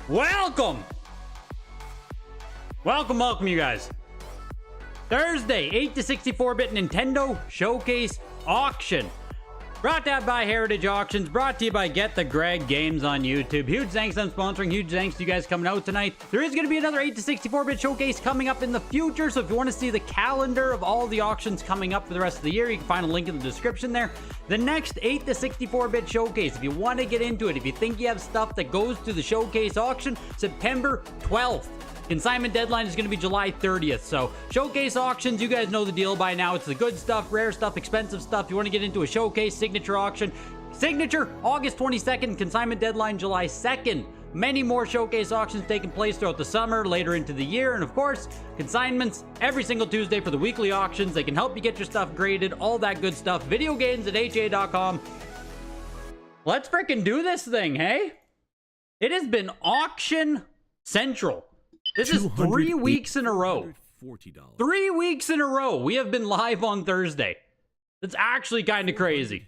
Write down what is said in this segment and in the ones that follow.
Welcome, you guys. Thursday, 8 to 64-bit Nintendo Showcase Auction. Brought to you by Heritage Auctions, brought to you by Get the Greg Games on YouTube. Huge thanks to them sponsoring, huge thanks to you guys coming out tonight. There is going to be another 8 to 64-bit showcase coming up in the future, so if you want to see the calendar of all the auctions coming up for the rest of the year, you can find a link in the description there. The next 8 to 64-bit showcase, if you want to get into it, if you think you have stuff that goes to the showcase auction, September 12th. Consignment deadline is going to be July 30th. So showcase auctions, you guys know the deal by now. It's the good stuff, rare stuff, expensive stuff. You want to get into a showcase signature auction. Signature August 22nd, consignment deadline July 2nd. Many more showcase auctions taking place throughout the summer, later into the year. And of course, consignments every single Tuesday for the weekly auctions. They can help you get your stuff graded, all that good stuff. Video games at ha.com. Let's freaking do this thing, hey? It has been auction central. This is 3 weeks in a row. 3 weeks in a row. We have been live on Thursday. That's actually kind of crazy.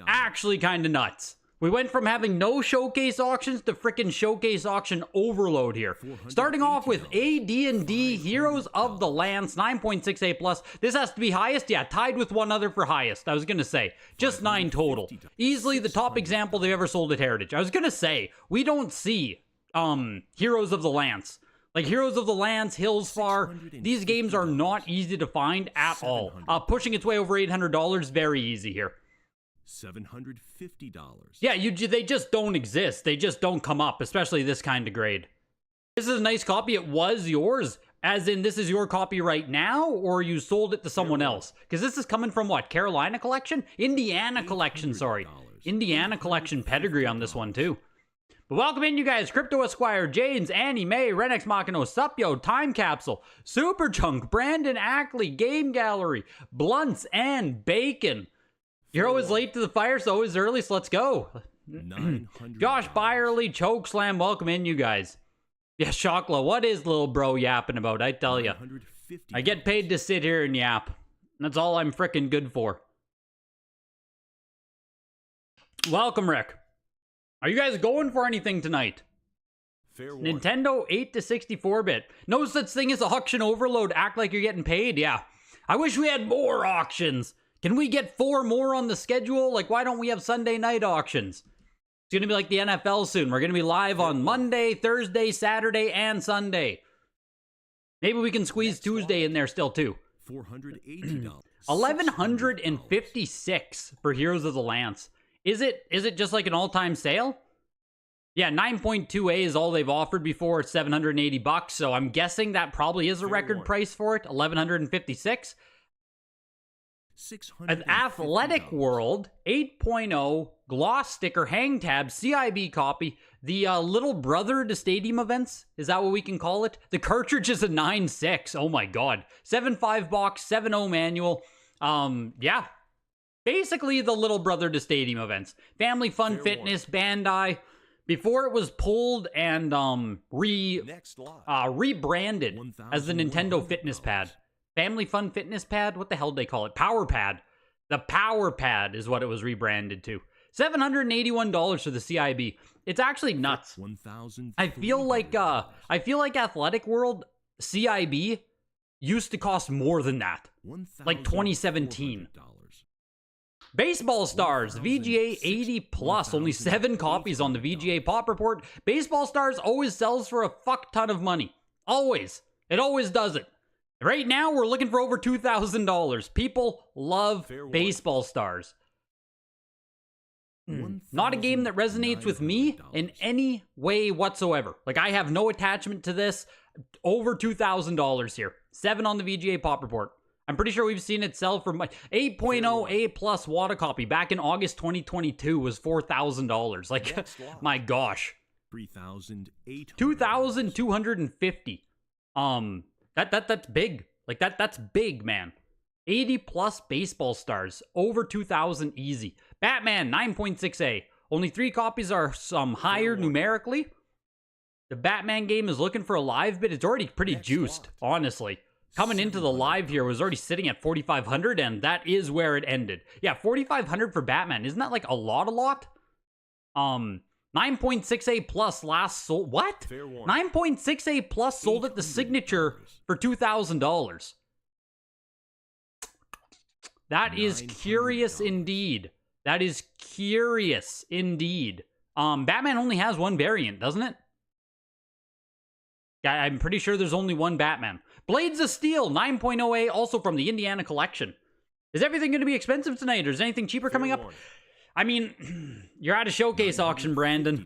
Actually kind of nuts. We went from having no showcase auctions to freaking showcase auction overload here. Starting off with AD&D Heroes of the Lance 9.68 plus. This has to be highest. Yeah, tied with one other for highest. I was going to say just 9 total. Easily the top example they ever sold at Heritage. I was going to say we don't see Heroes of the Lance. Like Heroes of the Lance, Hills Far, these games are not easy to find at all. Pushing its way over $800, very easy here. $750. Yeah, they just don't exist. They just don't come up, especially this kind of grade. This is a nice copy. It was yours, as in this is your copy right now, or you sold it to someone else? Because this is coming from what, Carolina collection? Indiana collection, sorry. Indiana collection pedigree on this one too. But welcome in, you guys. Crypto Esquire, James, Annie, May, Renex Machino, Supyo, Time Capsule, Super Chunk, Brandon Ackley, Game Gallery, Blunts, and Bacon. You're always late to the fire, so always early, so let's go. Josh Byerly, Chokeslam, welcome in, you guys. Yeah, Shockla, what is little bro yapping about? I tell you. I get paid to sit here and yap. That's all I'm frickin' good for. Welcome, Rick. Are you guys going for anything tonight? Nintendo 8 to 64-bit. No such thing as auction overload. Act like you're getting paid. Yeah. I wish we had more auctions. Can we get 4 more on the schedule? Like, why don't we have Sunday night auctions? It's going to be like the NFL soon. We're going to be live on Monday, Thursday, Saturday, and Sunday. Maybe we can squeeze Tuesday in there still, too. $480. $1,156 for Heroes of the Lance. Is it just like an all-time sale? Yeah, 9.2A is all they've offered before. It's $780, so I'm guessing that probably is a record price for it. $1,156. An Athletic World 8.0 gloss sticker hang tab CIB copy. The little brother to Stadium events, is that what we can call it? The cartridge is a 9.6. Oh my god. 7.5 box, 7.0 manual. Yeah. Basically, the little brother to Stadium events. Family Fun Fitness, Bandai. Before it was pulled and rebranded as the Nintendo Fitness Pad. Family Fun Fitness Pad? What the hell did they call it? Power Pad. The Power Pad is what it was rebranded to. $781 for the CIB. It's actually nuts. I feel like Athletic World CIB used to cost more than that. Like 2017. Baseball Stars, VGA 80 plus, only 7 copies on the VGA Pop Report. Baseball Stars always sells for a fuck ton of money. Always. It always does it. Right now, we're looking for over $2,000. People love Baseball Stars. Not a game that resonates with me in any way whatsoever. Like, I have no attachment to this. Over $2,000 here. 7 on the VGA Pop Report. I'm pretty sure we've seen it sell for 8.0 A plus water copy back in August 2022 was $4,000. Like, my gosh. 2,250. That's big. Like that's big, man. 80 plus Baseball Stars, over 2,000 easy. Batman 9.6A. Only 3 copies are some higher numerically. The Batman game is looking for a live bid. It's already pretty juiced, honestly. Coming into the live here was already sitting at 4,500, and that is where it ended. Yeah, 4,500 for Batman. Isn't that like a lot? 9.6A plus last sold. What? 9.6A plus sold at the Signature for $2,000. That is curious indeed. That is curious indeed. Batman only has one variant, doesn't it? I'm pretty sure there's only one Batman. Blades of Steel, 9.0A, also from the Indiana collection. Is everything going to be expensive tonight, or is anything cheaper coming up? I mean, you're at a showcase auction, Brandon.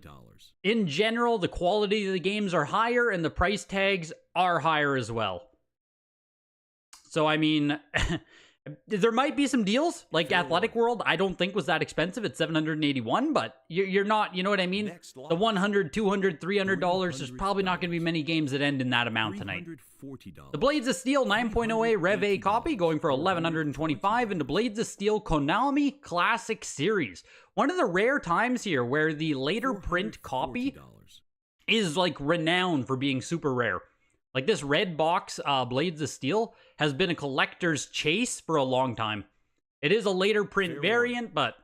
In general, the quality of the games are higher, and the price tags are higher as well. So, I mean, there might be some deals, like Athletic World, I don't think was that expensive at $781, but you're not, you know what I mean? The $100, $200, $300, there's probably not going to be many games that end in that amount tonight. The Blades of Steel 9.0A Rev A copy going for $1,125, and the Blades of Steel Konami Classic Series. One of the rare times here where the later print copy is like renowned for being super rare. Like this red box, Blades of Steel, has been a collector's chase for a long time. It is a later print variant, but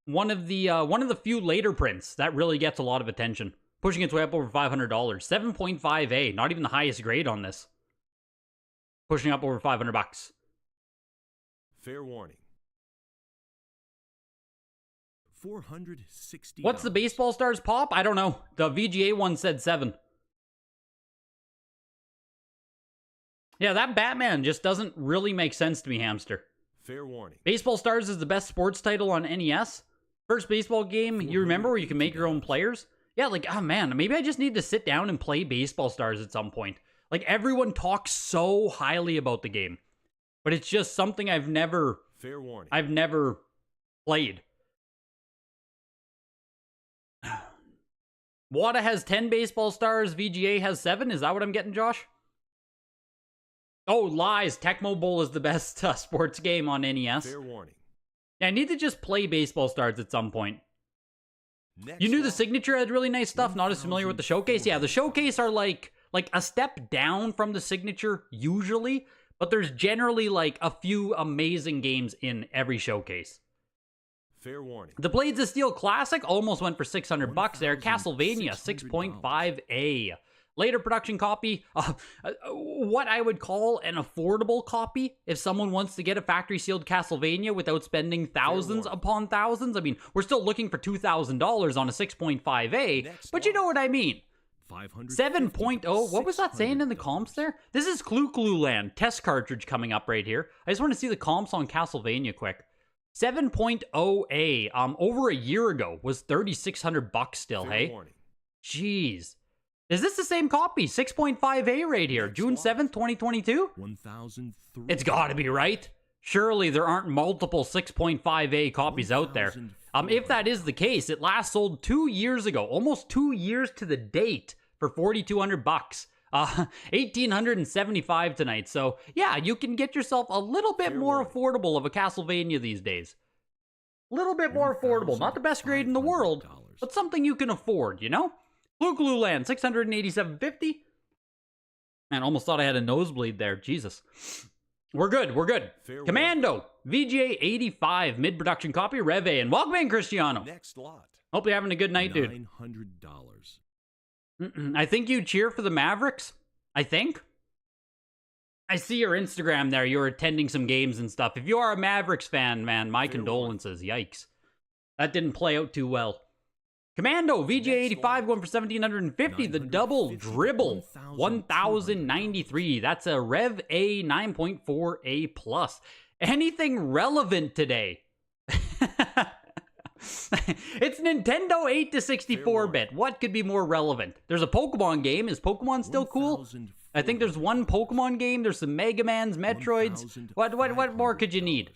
one of the few later prints that really gets a lot of attention. Pushing its way up over $500. 7.5A, not even the highest grade on this. Pushing up over $500. Fair warning. $460. What's the Baseball Stars pop? I don't know. The VGA one said 7. Yeah, that Batman just doesn't really make sense to me, Hamster. Fair warning. Baseball Stars is the best sports title on NES. First baseball game, you remember, where you can make your own players? Yeah, like, oh man, maybe I just need to sit down and play Baseball Stars at some point. Like, everyone talks so highly about the game. But it's just something I've never played. Wada has 10 Baseball Stars, VGA has 7. Is that what I'm getting, Josh? Oh, lies. Tecmo Bowl is the best sports game on NES. Fair warning. Yeah, I need to just play Baseball Stars at some point. You knew the Signature had really nice stuff, not as familiar with the Showcase? Yeah, the Showcase are like a step down from the Signature, usually, but there's generally like a few amazing games in every Showcase. Fair warning. The Blades of Steel Classic almost went for $600 there. Castlevania 6.5A. Later production copy, what I would call an affordable copy if someone wants to get a factory sealed Castlevania without spending thousands upon thousands. I mean, we're still looking for $2,000 on a 6.5A, but you know what I mean. 7.0, what was that saying in the comps there? This is Clue Land, test cartridge coming up right here. I just want to see the comps on Castlevania quick. 7.0A, over a year ago, was $3,600 still, hey? Jeez. Is this the same copy? 6.5A right here. June 7th, 2022? It's gotta be, right? Surely there aren't multiple 6.5A copies out there. If that is the case, it last sold 2 years ago. Almost 2 years to the date for $4,200. $1,875 tonight. So, yeah, you can get yourself a little bit more affordable of a Castlevania these days. A little bit more affordable. Not the best grade in the world, but something you can afford, you know? Blue Land, $687.50. Man, almost thought I had a nosebleed there. Jesus. We're good. Commando, VGA 85, mid-production copy, Rev A. And welcome in, Cristiano. Next lot. Hope you're having a good night, dude. $900. I think you cheer for the Mavericks. I think. I see your Instagram there. You're attending some games and stuff. If you are a Mavericks fan, man, my condolences. Yikes. That didn't play out too well. Commando, VGA 85 going for $1,750. The double dribble, $1,093. That's a Rev A 9.4A plus. Anything relevant today? It's Nintendo 8 to 64-bit. What could be more relevant? There's a Pokemon game. Is Pokemon still cool? I think there's one Pokemon game. There's some Mega Mans, Metroids. What more could you need?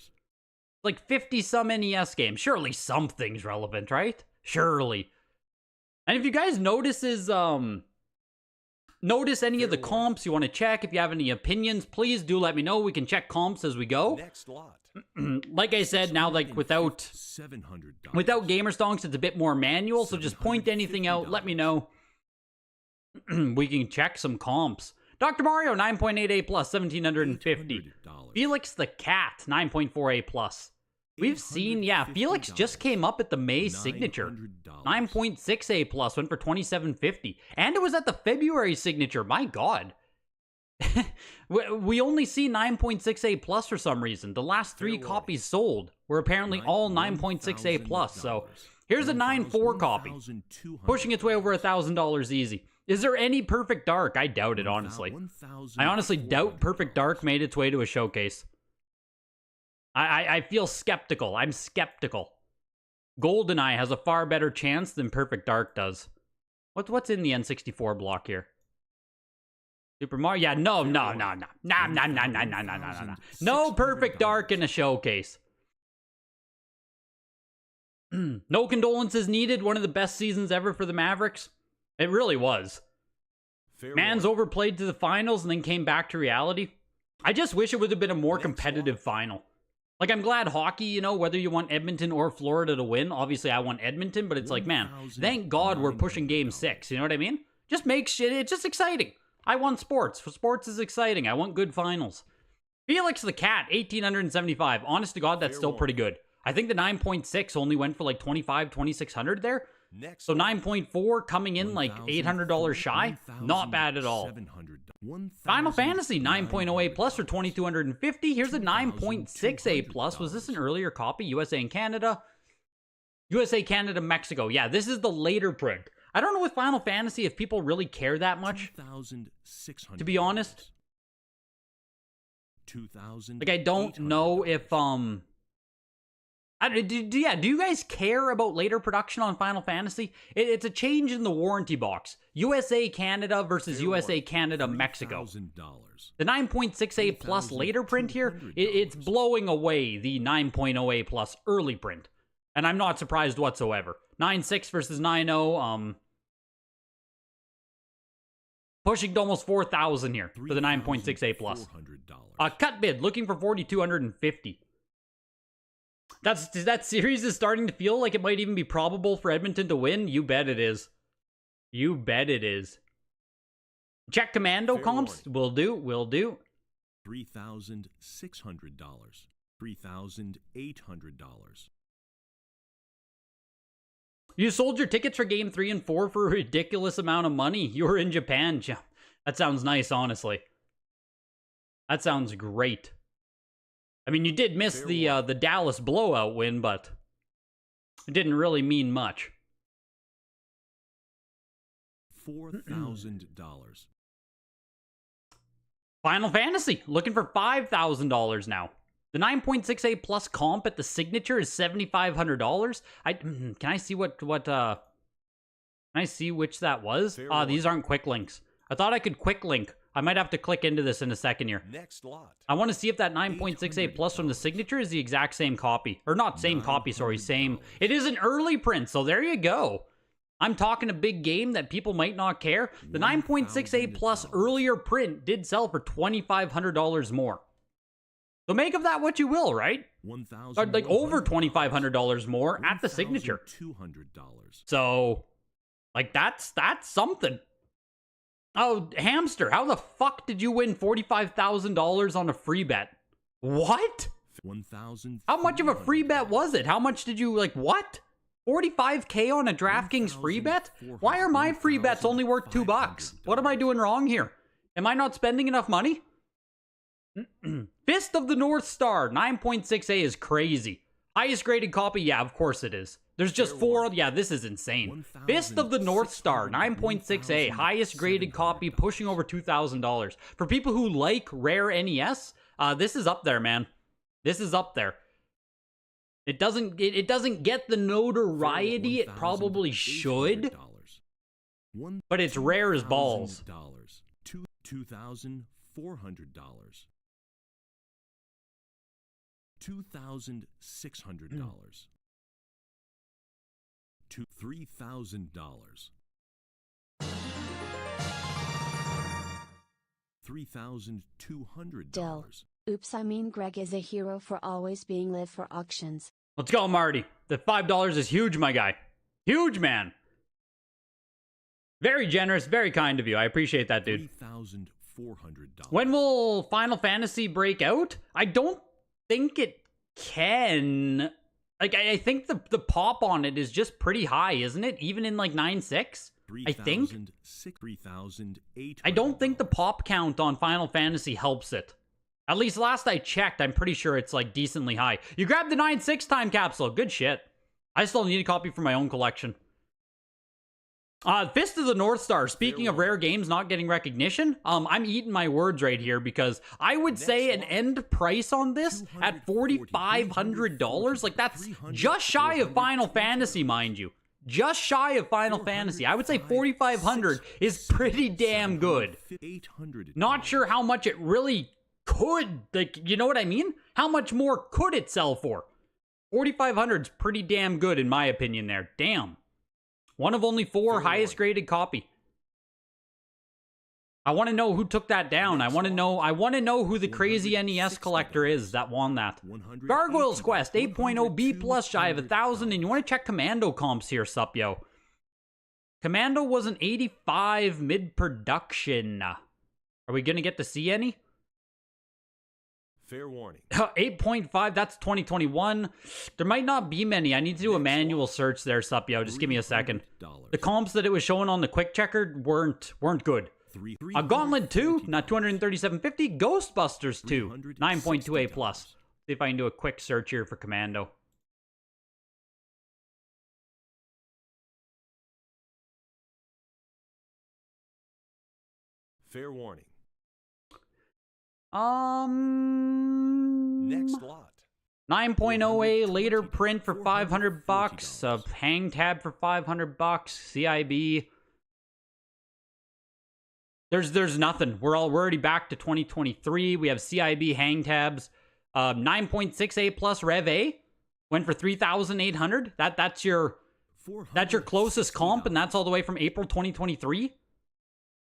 Like 50-some NES games. Surely something's relevant, right? Surely. And if you guys notice any of the comps you want to check, if you have any opinions, please do let me know. We can check comps as we go. Next lot. Like I said, now like without Gamer Stonks, it's a bit more manual, so just point anything out, let me know. We can check some comps. Dr. Mario 9.8A plus, $1,750. Felix the Cat 9.4A plus. We've seen, yeah, Felix just came up at the May signature. 9.6A plus went for $27.50. And it was at the February signature. My God. We only see 9.6A plus for some reason. The last 3 copies sold were apparently all 9.6A plus. So here's a 9.4 copy, pushing its way over $1,000 easy. Is there any Perfect Dark? I doubt it, honestly. I honestly doubt Perfect Dark made its way to a showcase. I feel skeptical. I'm skeptical. GoldenEye has a far better chance than Perfect Dark does. What's in the N64 block here? Super Mario? Yeah, no. No Perfect Dark in a showcase. No condolences needed. One of the best seasons ever for the Mavericks. It really was. Man's overplayed to the finals and then came back to reality. I just wish it would have been a more competitive final. Like, I'm glad hockey, you know, whether you want Edmonton or Florida to win. Obviously, I want Edmonton, but it's like, man, thank God we're pushing Game 6. You know what I mean? Just make shit. It's just exciting. I want sports. Sports is exciting. I want good finals. Felix the Cat, 1,875. Honest to God, that's still pretty good. I think the 9.6 only went for like 2,600 there. So 9.4 coming in like $800 shy. Not bad at all. Final Fantasy 9.08 plus for $2,250. Here's a 9.6A plus. Was this an earlier copy? USA and Canada. USA, Canada, Mexico. Yeah, this is the later print. I don't know with Final Fantasy if people really care that much. To be honest. Like, I don't know if, do you guys care about later production on Final Fantasy? It's a change in the warranty box. USA, Canada versus USA, Canada, Mexico. The 9.6A plus later print here, it's blowing away the 9.0A plus early print. And I'm not surprised whatsoever. 9.6 versus 9.0, pushing to almost 4,000 here for the 9.6A plus. Cut bid, looking for 4,250. That series is starting to feel like it might even be probable for Edmonton to win. You bet it is. You bet it is. Check Commando comps. Will do. Will do. $3,600. $3,800. You sold your tickets for Game 3 and 4 for a ridiculous amount of money. You were in Japan. That sounds nice, honestly. That sounds great. I mean, you did miss the Dallas blowout win, but it didn't really mean much. $4,000. Final Fantasy, looking for $5,000 now. The 9.6A plus comp at the signature is $7,500. Can I see can I see which that was? These aren't quick links. I thought I could quick link. I might have to click into this in a second here. Next lot. I want to see if that 9.6A plus from the signature is the exact same copy. Or not same copy, sorry, same. It is an early print, so there you go. I'm talking a big game that people might not care. The 9.6A plus earlier print did sell for $2,500 more. So make of that what you will, right? Like over $2,500 more at the signature. So, like, that's something. Oh, Hamster, how the fuck did you win $45,000 on a free bet? What? How much of a free bet was it? How much did you, like, what? 45K on a DraftKings free bet? Why are my free bets only worth $2? What am I doing wrong here? Am I not spending enough money? Fist of the North Star, 9.6A is crazy. Highest graded copy? Yeah, of course it is. There's just 4. Yeah, this is insane. Fist of the North Star, 9.6A. Highest graded copy, pushing over $2,000. For people who like rare NES, this is up there, man. This is up there. It doesn't get the notoriety it probably should, but it's rare as balls. $2,400. $2,600. To $3,000. $3,200. Dill. Oops, I mean Greg is a hero for always being live for auctions. Let's go, Marty. The $5 is huge, my guy. Huge, man. Very generous, very kind of you. I appreciate that, dude. $3,400. When will Final Fantasy break out? I don't think it can... Like, I think the pop on it is just pretty high, isn't it? Even in, like, 9.6? I think. 3,800. I don't think the pop count on Final Fantasy helps it. At least last I checked, I'm pretty sure it's, like, decently high. You grabbed the 9.6 time capsule. Good shit. I still need a copy for my own collection. Fist of the North Star. Speaking of rare games not getting recognition, I'm eating my words right here because I would say an end price on this at $4,500, like that's just shy of Final Fantasy, mind you. Just shy of Final Fantasy. I would say $4,500 is pretty damn good. Not sure how much it really could, like, you know what I mean? How much more could it sell for? $4,500 is pretty damn good in my opinion there. Damn. One of only 4, highest graded copy. I want to know who took that down. I want to know who the crazy NES collector is that won that. Gargoyle's Quest 8.0 B plus, shy of 1,000, and you want to check Commando comps here, sup yo. Commando was an 85 mid-production. Are we gonna get to see any? Fair warning. 8.5, that's 2021. There might not be many. I need to do a manual search there, sup yo. Just give me a second. The comps that it was showing on the quick checker weren't good. Gauntlet 2, not 237.50. Ghostbusters 2, 9.2 A plus. See if I can do a quick search here for Commando. Fair warning. Next lot. 9.0A later print for $500. A hang tab for $500. CIB. There's nothing. We're already back to 2023. We have CIB hang tabs. 9.6A plus Rev A went for $3,800. That's your closest comp, and that's all the way from April 2023.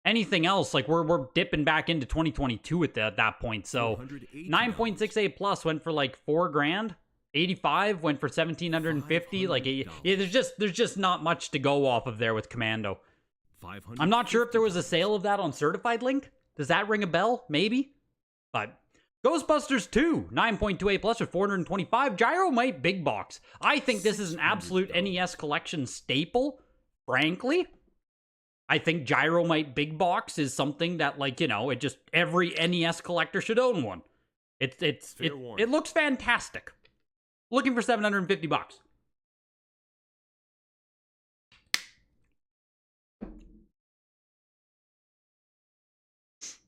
Anything else, like we're dipping back into 2022 at that point. So 9.6A plus went for like $4,000. 85 went for 1,750. Like yeah, there's just not much to go off of there with Commando. I'm not sure if there was a sale of that on Certified Link. Does that ring a bell? Maybe. But Ghostbusters 2, 9.2A plus with 425. Gyromite Big Box. I think this is an absolute NES collection staple, frankly. I think Gyromite Big Box is something that, like, you know, it just every NES collector should own one. It looks fantastic. Looking for $750.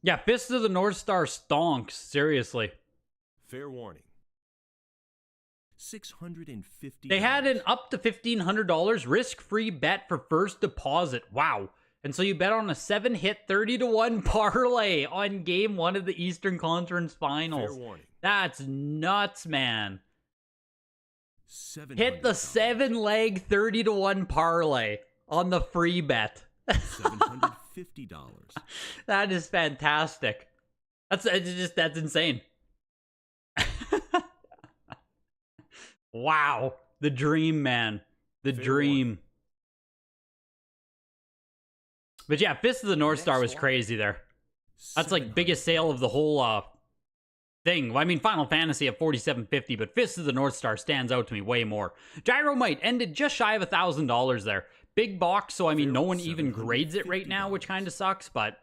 Yeah, Fist of the North Star stonks, seriously. Fair warning. $650. They had an up to $1,500 risk-free bet for first deposit. Wow. And so you bet on a 7-hit 30-1 parlay on game 1 of the Eastern Conference Finals. Fair warning. That's nuts, man. $700. Hit the 7-leg 30-1 parlay on the free bet. $750. That is fantastic. That's insane. Wow. The dream, man. The dream. But yeah, Fist of the North Star was crazy there. That's like biggest sale of the whole thing. Well, I mean, Final Fantasy at $4,750, but Fist of the North Star stands out to me way more. Gyromite ended just shy of $1,000 there. Big box, so I mean, no one even grades it right now, which kind of sucks, but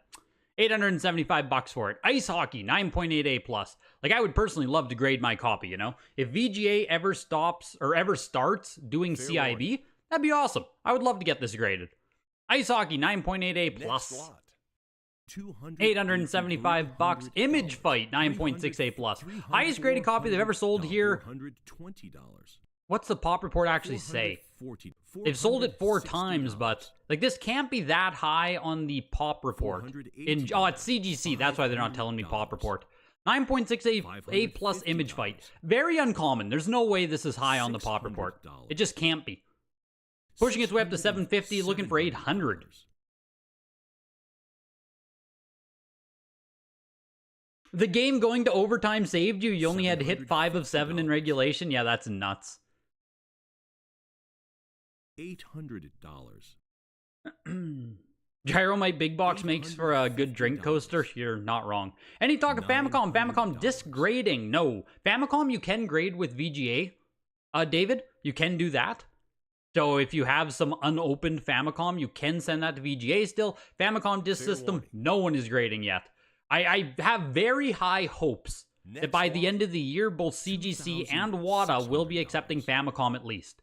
$875 for it. Ice Hockey, 9.8A plus. Like, I would personally love to grade my copy, you know? If VGA ever stops or ever starts doing CIB, that'd be awesome. I would love to get this graded. Ice Hockey, 9.8A plus. $875. Image Fight, 9.6A plus. Highest graded copy they've ever sold here. What's the pop report actually say? They've sold it 4 times, but like this can't be that high on the pop report. It's CGC. That's why they're not telling me pop report. 9.6A plus Image Fight. Very uncommon. There's no way this is high on the pop report. It just can't be. Pushing its way up to 750, looking for 800. The game going to overtime saved you. You only had to hit 5 of 7 in regulation. Yeah, that's nuts. $800. Gyromite Big Box makes for a good drink coaster. You're not wrong. Any talk of Famicom? Famicom disc grading? No. Famicom you can grade with VGA. David, you can do that. So if you have some unopened Famicom, you can send that to VGA still. Famicom disc system, no one is grading yet. I have very high hopes that by the end of the year, both CGC and WATA will be accepting Famicom at least.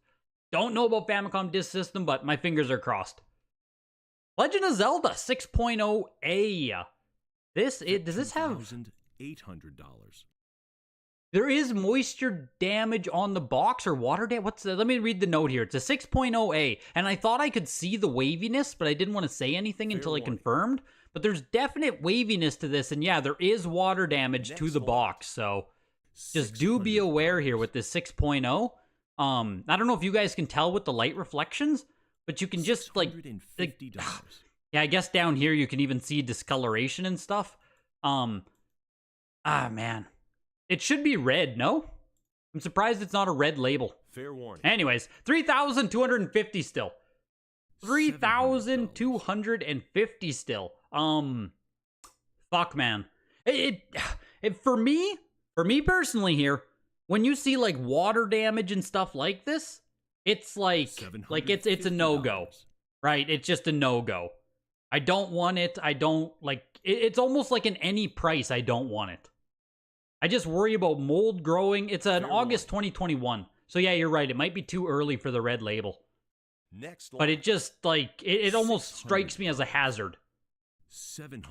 Don't know about Famicom disc system, but my fingers are crossed. Legend of Zelda 6.0A. Does this have $800. There is moisture damage on the box or water damage. Let me read the note here. It's a 6.0A, and I thought I could see the waviness, but I didn't want to say anything until I confirmed. But there's definite waviness to this, and yeah, there is water damage to the box. So just do be aware here with this 6.0. I don't know if you guys can tell with the light reflections, but you can just like yeah, I guess down here you can even see discoloration and stuff. Man. It should be red, no? I'm surprised it's not a red label. Fair warning. Anyways, 3,250 still. 3,250 still. Fuck, man. For me personally when you see like water damage and stuff like this, it's like it's a no-go. Right? It's just a no-go. I don't want it. I don't like it's almost like in any price I don't want it. I just worry about mold growing. It's an August 2021. So yeah, you're right. It might be too early for the red label. But it just, like, it almost strikes me as a hazard.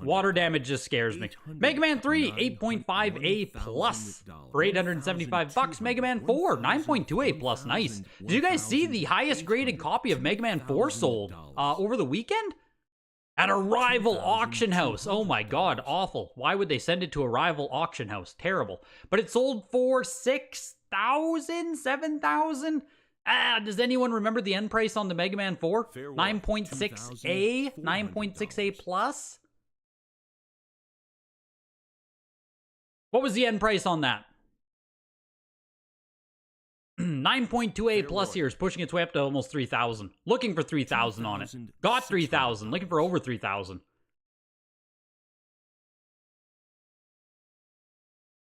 Water damage just scares me. Mega Man 3, 8.5A plus for $875. Mega Man 4, 9.2A plus. Nice. Did you guys see the highest graded copy of Mega Man 4 sold over the weekend? At a rival auction house. Oh my god, awful. Why would they send it to a rival auction house? Terrible. But it sold for 6,000, 7,000. Does anyone remember the end price on the Mega Man 4? 9.6A, 9.6A plus. What was the end price on that? 9.2A plus here is pushing its way up to almost 3,000. Looking for 3,000 on it. Got 3,000. Looking for over 3,000.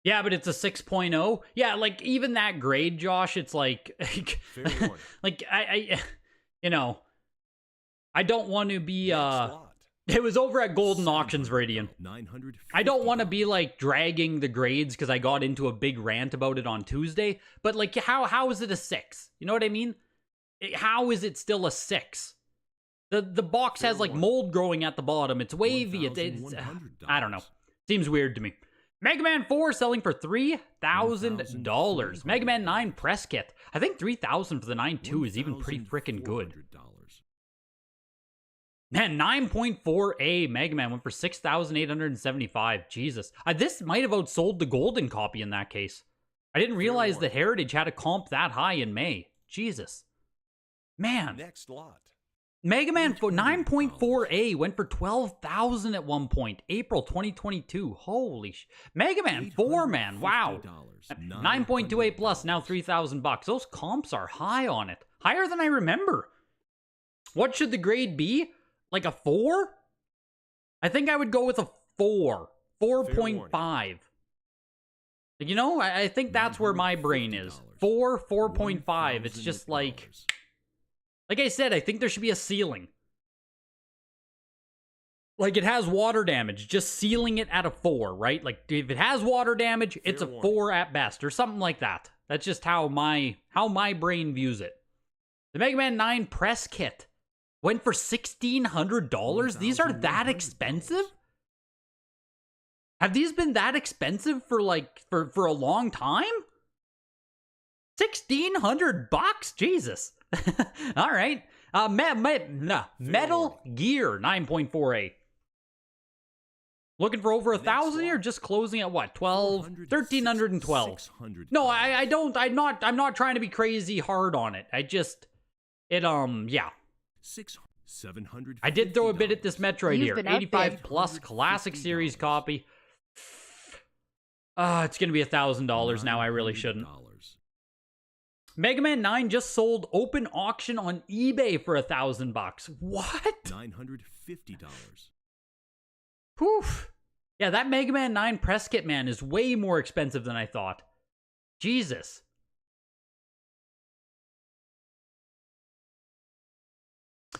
Yeah, but it's a 6.0. Yeah, like even that grade, Josh, it's like like I you know, I don't want to be it was over at Golden Auctions, Viridian. I don't want to be like dragging the grades because I got into a big rant about it on Tuesday. But like, how is it a 6? You know what I mean? How is it still a 6? The box has like mold growing at the bottom. It's wavy. It's I don't know. Seems weird to me. Mega Man 4 selling for $3,000. Mega Man 9 press kit. I think 3,000 for the 9.2 is even pretty freaking good. Man, 9.4A Mega Man went for 6,875. Jesus. This might have outsold the golden copy in that case. I didn't realize that Heritage had a comp that high in May. Jesus. Man. Next lot. Mega Man 9.4A went for 12,000 at one point. April 2022. Holy sh... Mega Man 4, man. Wow. 9.28 plus, now $3,000. Those comps are high on it. Higher than I remember. What should the grade be? Like a 4? I think I would go with a 4. 4.5. You know, I think that's where my brain is. 4, 4.5. It's just like I said, I think there should be a ceiling. Like it has water damage, just sealing it at a 4, right? Like if it has water damage, it's a 4 at best or something like that. That's just how my brain views it. The Mega Man 9 press kit went for $1,600? These are that expensive? Have these been that expensive for a long time? $1,600? Jesus. All right. Metal Gear 9.4A. Looking for over 1,000 here? Just closing at what? 1,312. No, I'm not trying to be crazy hard on it. Yeah. I did throw a bit at this Metroid here. 85 plus classic series copy. It's gonna be $1,000 now. I really shouldn't. Mega Man 9 just sold open auction on eBay for $1,000. What? $950. Poof. Yeah, that Mega Man 9 press kit, man, is way more expensive than I thought. Jesus.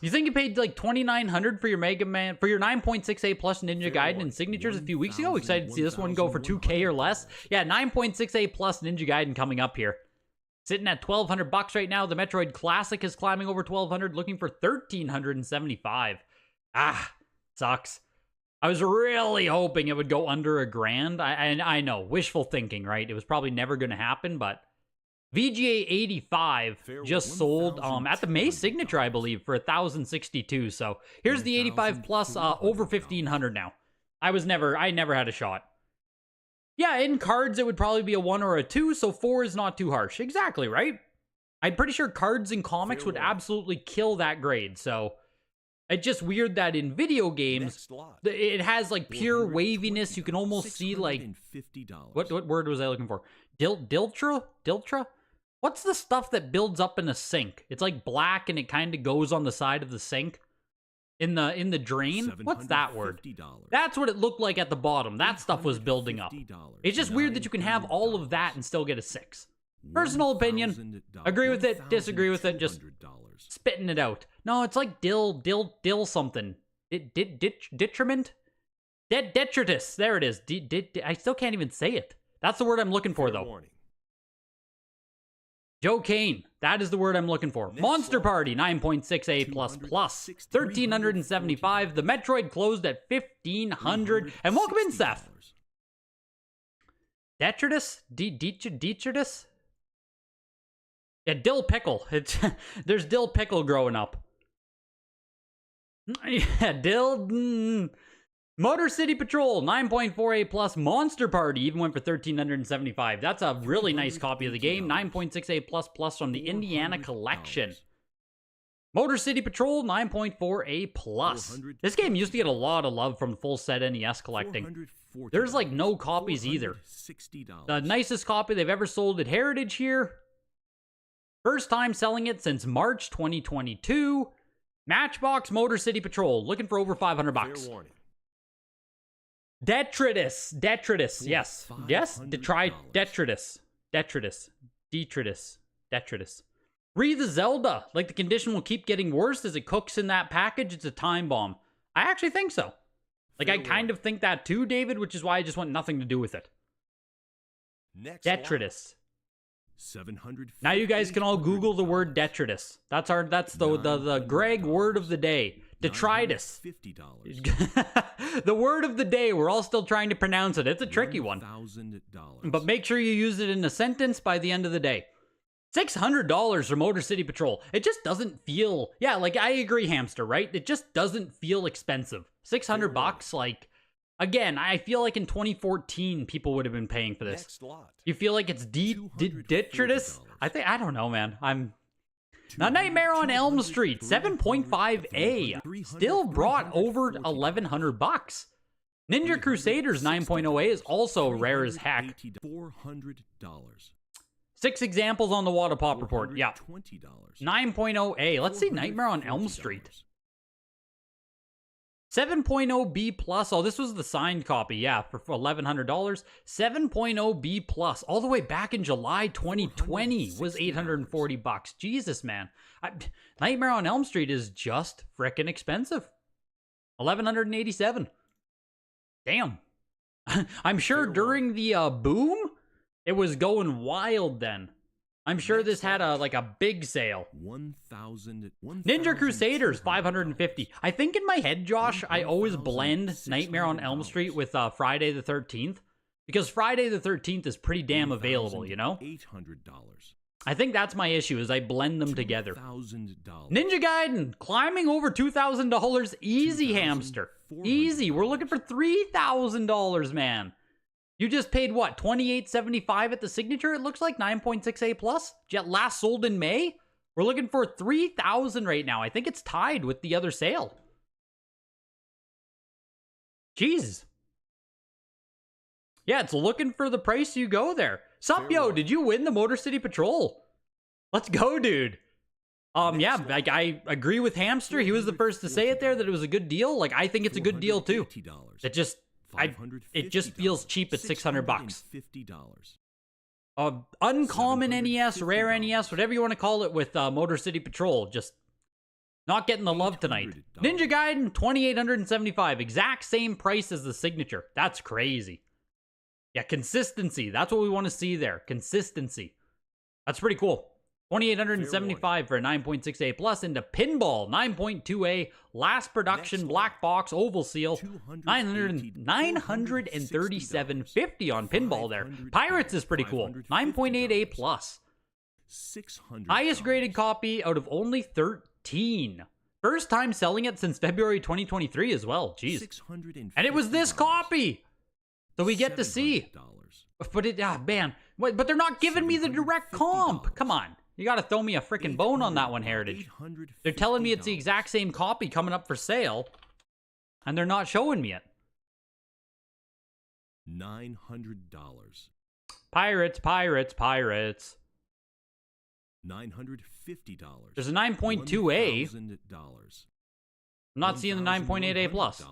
You think you paid like $2,900 for your Mega Man, for your 9.6A Plus Ninja Gaiden and signatures a few weeks ago? Excited to see this one go for $2K or less. Yeah, 9.6A Plus Ninja Gaiden coming up here. Sitting at $1,200 right now. The Metroid Classic is climbing over $1,200, looking for $1,375. Ah, sucks. I was really hoping it would go under $1,000. I know, wishful thinking, right? It was probably never going to happen, but VGA 85 just sold at the May Signature, I believe, for $1,062. So here's the 85 Plus, over $1,500 now. I never had a shot. Yeah, in cards, it would probably be a 1 or a 2, so 4 is not too harsh. Exactly, right? I'm pretty sure cards and comics would absolutely kill that grade, so it's just weird that in video games, it has, like, pure waviness. You can almost see, like, what word was I looking for? Diltra? What's the stuff that builds up in a sink? It's, like, black, and it kind of goes on the side of the sink. In the drain? What's that word? That's what it looked like at the bottom. That stuff was building up. It's just weird that you can have all of that and still get a 6. Personal opinion. Agree with it, disagree with it, just spitting it out. No, it's like dill something. Detriment? Detritus. There it is. I still can't even say it. That's the word I'm looking for, though. Joe Kane, that is the word I'm looking for. Monster Party, 9.6A++, $1,375. The Metroid closed at $1,500. And welcome in, Seth. Detritus? Detritus? Yeah, dill pickle. There's dill pickle growing up. Yeah, dill... Motor City Patrol, 9.4A+, Monster Party even went for $1,375. That's a really nice copy of the game. 9.6A++ from the Indiana Collection. Motor City Patrol, 9.4A+. This game used to get a lot of love from full set NES collecting. There's like no copies either. The nicest copy they've ever sold at Heritage here. First time selling it since March 2022. Matchbox Motor City Patrol, looking for over $500. Detritus, yes. Try Detritus. Breathe the Zelda. Like the condition will keep getting worse as it cooks in that package. It's a time bomb. I actually think so. Like, I kind of think that too, David, which is why I just want nothing to do with it. Detritus. Now you guys can all Google the word detritus. That's the Greg word of the day. Detritus. The word of the day. We're all still trying to pronounce it. It's a tricky one. But make sure you use it in a sentence by the end of the day. $600 for Motor City Patrol. It just doesn't feel... Yeah, like, I agree, Hamster, right? It just doesn't feel expensive. $600, like... Again, I feel like in 2014, people would have been paying for this. You feel like it's detritus? I don't know, man. Now, Nightmare on Elm Street, 7.5A, still brought over $1,100. Ninja Crusaders 9.0A is also rare as heck. $400. 6 examples on the Wada Pop report. Yeah. 9.0A. Let's see Nightmare on Elm Street. 7.0B+. Oh, this was the signed copy. Yeah, for $1,100. 7.0B+. All the way back in July 2020 was $840. Jesus, man. Nightmare on Elm Street is just frickin' expensive. $1,187. Damn. I'm sure during the boom, it was going wild then. I'm sure this had a big sale. 1,000. Ninja Crusaders, $550. I think in my head, Josh, I always blend Nightmare on Elm Street with Friday the 13th. Because Friday the 13th is pretty damn available, you know? $800. I think that's my issue, is I blend them together. Ninja Gaiden, climbing over $2,000. Easy, Hamster. Easy. We're looking for $3,000, man. You just paid, what, $28.75 at the signature? It looks like 9.6A+. Jet last sold in May? We're looking for $3,000 right now. I think it's tied with the other sale. Jeez. Yeah, it's looking for the price you go there. Sup, yo, did you win the Motor City Patrol? Let's go, dude. Yeah, like I agree with Hamster. He was the first to say it there that it was a good deal. Like I think it's a good deal too. It just feels cheap at $600. Uncommon NES, rare NES, whatever you want to call it, with Motor City Patrol. Just not getting the love tonight. Ninja Gaiden, $2,875. Exact same price as the signature. That's crazy. Yeah, consistency. That's what we want to see there. Consistency. That's pretty cool. $2,875 for a 9.6A plus into Pinball 9.2A last production black box oval seal. $937.50 on Pinball there. Pirates is pretty cool. 9.8A plus. Highest graded copy out of only 13. First time selling it since February 2023 as well. Jeez. And it was this copy. So we get to see. But it, man. But they're not giving me the direct comp. Come on. You gotta throw me a freaking bone on that one, Heritage. They're telling me it's the exact same copy coming up for sale, and they're not showing me it. $900. Pirates. $950. There's a 9.2A. I'm not seeing the 9.8A plus.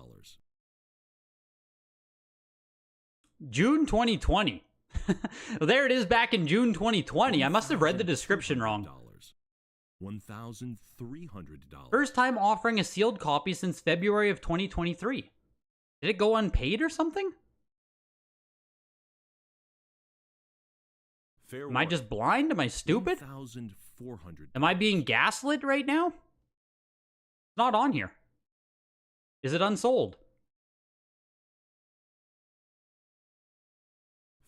June 2020. Well, there it is back in June 2020. I must have read the description wrong. $1,300. First time offering a sealed copy since February of 2023. Did it go unpaid or something? Am I just blind? Am I stupid? Am I being gaslit right now? It's not on here. Is it unsold?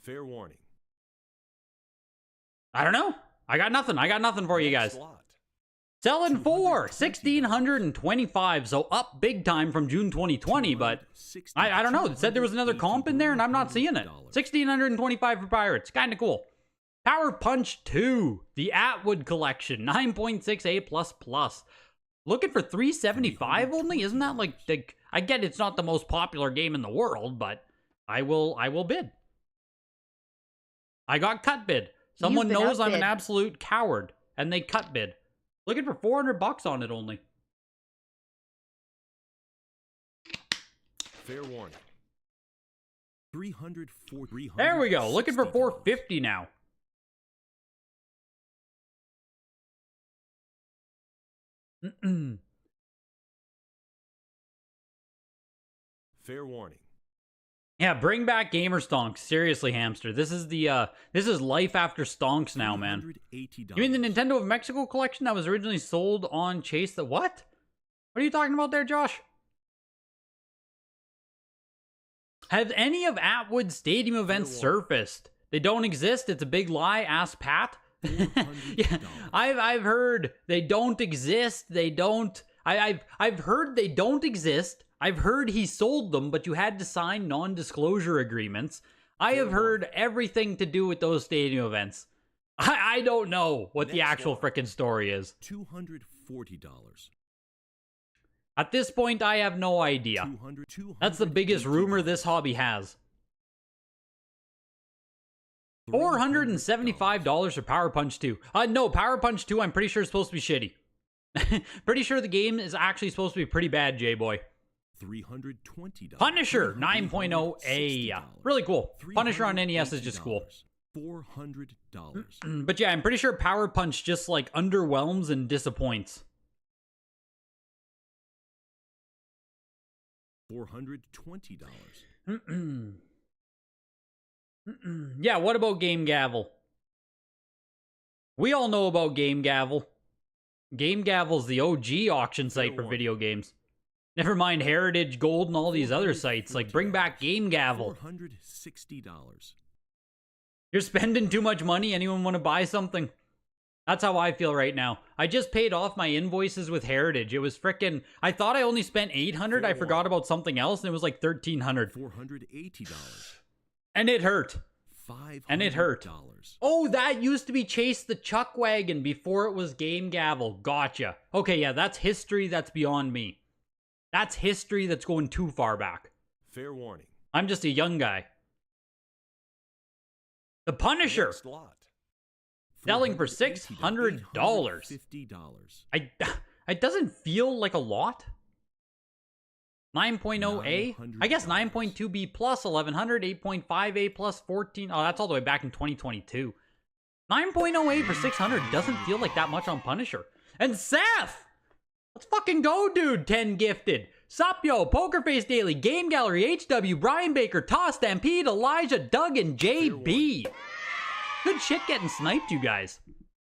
Fair warning. I don't know. I got nothing. I got nothing for you guys. Selling for $1,625, so up big time from June 2020, but I don't know. It said there was another comp in there, and I'm not seeing it. $1,625 for Pirates. Kind of cool. Power Punch 2, the Atwood Collection, 9.6A++. Looking for $375 only? Isn't that like I get it's not the most popular game in the world, but I will bid. I got cut bid. Someone knows I'm an absolute coward, and they cut bid. Looking for $400 on it only. Fair warning. $340. There we go. Looking for $450 now. Fair warning. Yeah, bring back Gamer Stonks. Seriously, Hamster. This is life after Stonks now, man. You mean the Nintendo of Mexico collection that was originally sold on Chase the what? What are you talking about there, Josh? Have any of Atwood's stadium events surfaced? They don't exist. It's a big lie. Ask Pat. Yeah, I've heard they don't exist. They don't. I've heard they don't exist. I've heard he sold them, but you had to sign non-disclosure agreements. I have heard everything to do with those stadium events. I don't know what the actual frickin' story is. $240. At this point, I have no idea. That's the biggest rumor this hobby has. $475 for Power Punch 2. No, Power Punch 2 I'm pretty sure is supposed to be shitty. Pretty sure the game is actually supposed to be pretty bad, J-Boy. $320. Punisher 9.0A. Really cool. Punisher on NES is just cool. $400. But yeah, I'm pretty sure Power Punch just like underwhelms and disappoints. $420. Yeah, what about Game Gavel? We all know about Game Gavel. Game Gavel's the OG auction site for video games. Never mind Heritage, Gold, and all these other sites. Like, bring back Game Gavel. $460. You're spending too much money. Anyone want to buy something? That's how I feel right now. I just paid off my invoices with Heritage. It was frickin'... I thought I only spent $800. I forgot about something else, and it was like $1,300. $480. And it hurt. $500. And it hurt. Oh, that used to be Chase the Chuck Wagon before it was Game Gavel. Gotcha. Okay, yeah, that's history that's beyond me. That's history that's going too far back. Fair warning. I'm just a young guy. The Punisher. Next lot. Selling for $600. $850. It doesn't feel like a lot. 9.0A? I guess 9.2B plus 1100, 8.5A plus 14. Oh, that's all the way back in 2022. 9.08 for 600 doesn't feel like that much on Punisher. And Seth! Let's fucking go, dude. 10 gifted. Sup, yo, Pokerface Daily, Game Gallery, HW, Brian Baker, Toss, Stampede, Elijah, Doug, and JB. Good shit getting sniped, you guys.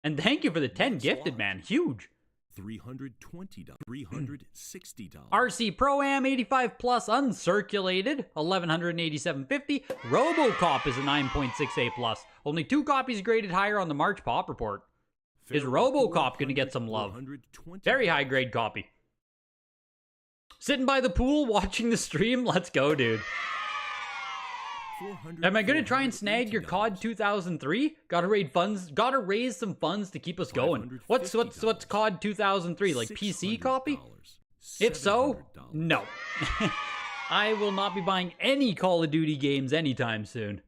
And thank you for the 10 gifted, man. Huge. $320. $360. RC Pro-Am 85 plus uncirculated, 1187.50. RoboCop is a 9.6A plus. Only 2 copies graded higher on the March Pop Report. Is RoboCop gonna get some love? Very high grade copy. Sitting by the pool watching the stream? Let's go, dude. Am I gonna try and snag your COD 2003? Gotta raise some funds to keep us going. What's COD 2003? Like PC copy? If so, no. I will not be buying any Call of Duty games anytime soon.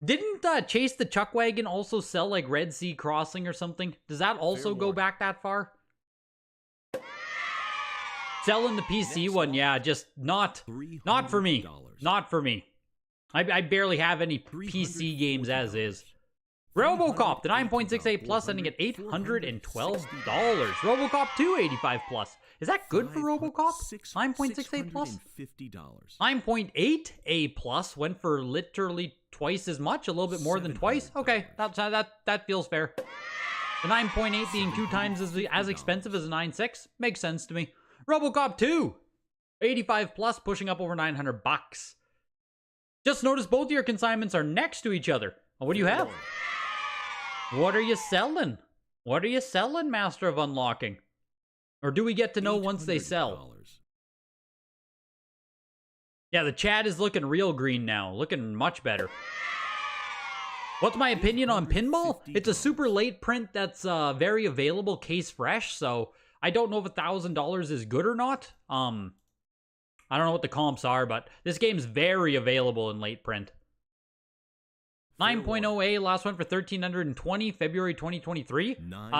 Didn't Chase the Chuckwagon also sell like Red Sea Crossing or something? Does that also go back that far? Selling the PC one, yeah, just not for me. Not for me. I barely have any PC games as is. RoboCop, the 9.68 plus, ending at $812. RoboCop 2, 85 plus. Is that good for RoboCop? 9.68 plus? 9.8 A plus went for literally twice as much, a little bit more than twice. Okay, that feels fair. The 9.8 being 2 times as expensive as a 9.6 makes sense to me. RoboCop 2, 85 plus, pushing up over $900. Just noticed both of your consignments are next to each other. What do you have? What are you selling? What are you selling, Master of Unlocking? Or do we get to know once they sell? Yeah, the chat is looking real green now. Looking much better. What's my opinion on Pinball? It's a super late print that's very available, case fresh, so I don't know if $1,000 is good or not. I don't know what the comps are, but this game's very available in late print. 9.0A, last one for $1,320, February 2023.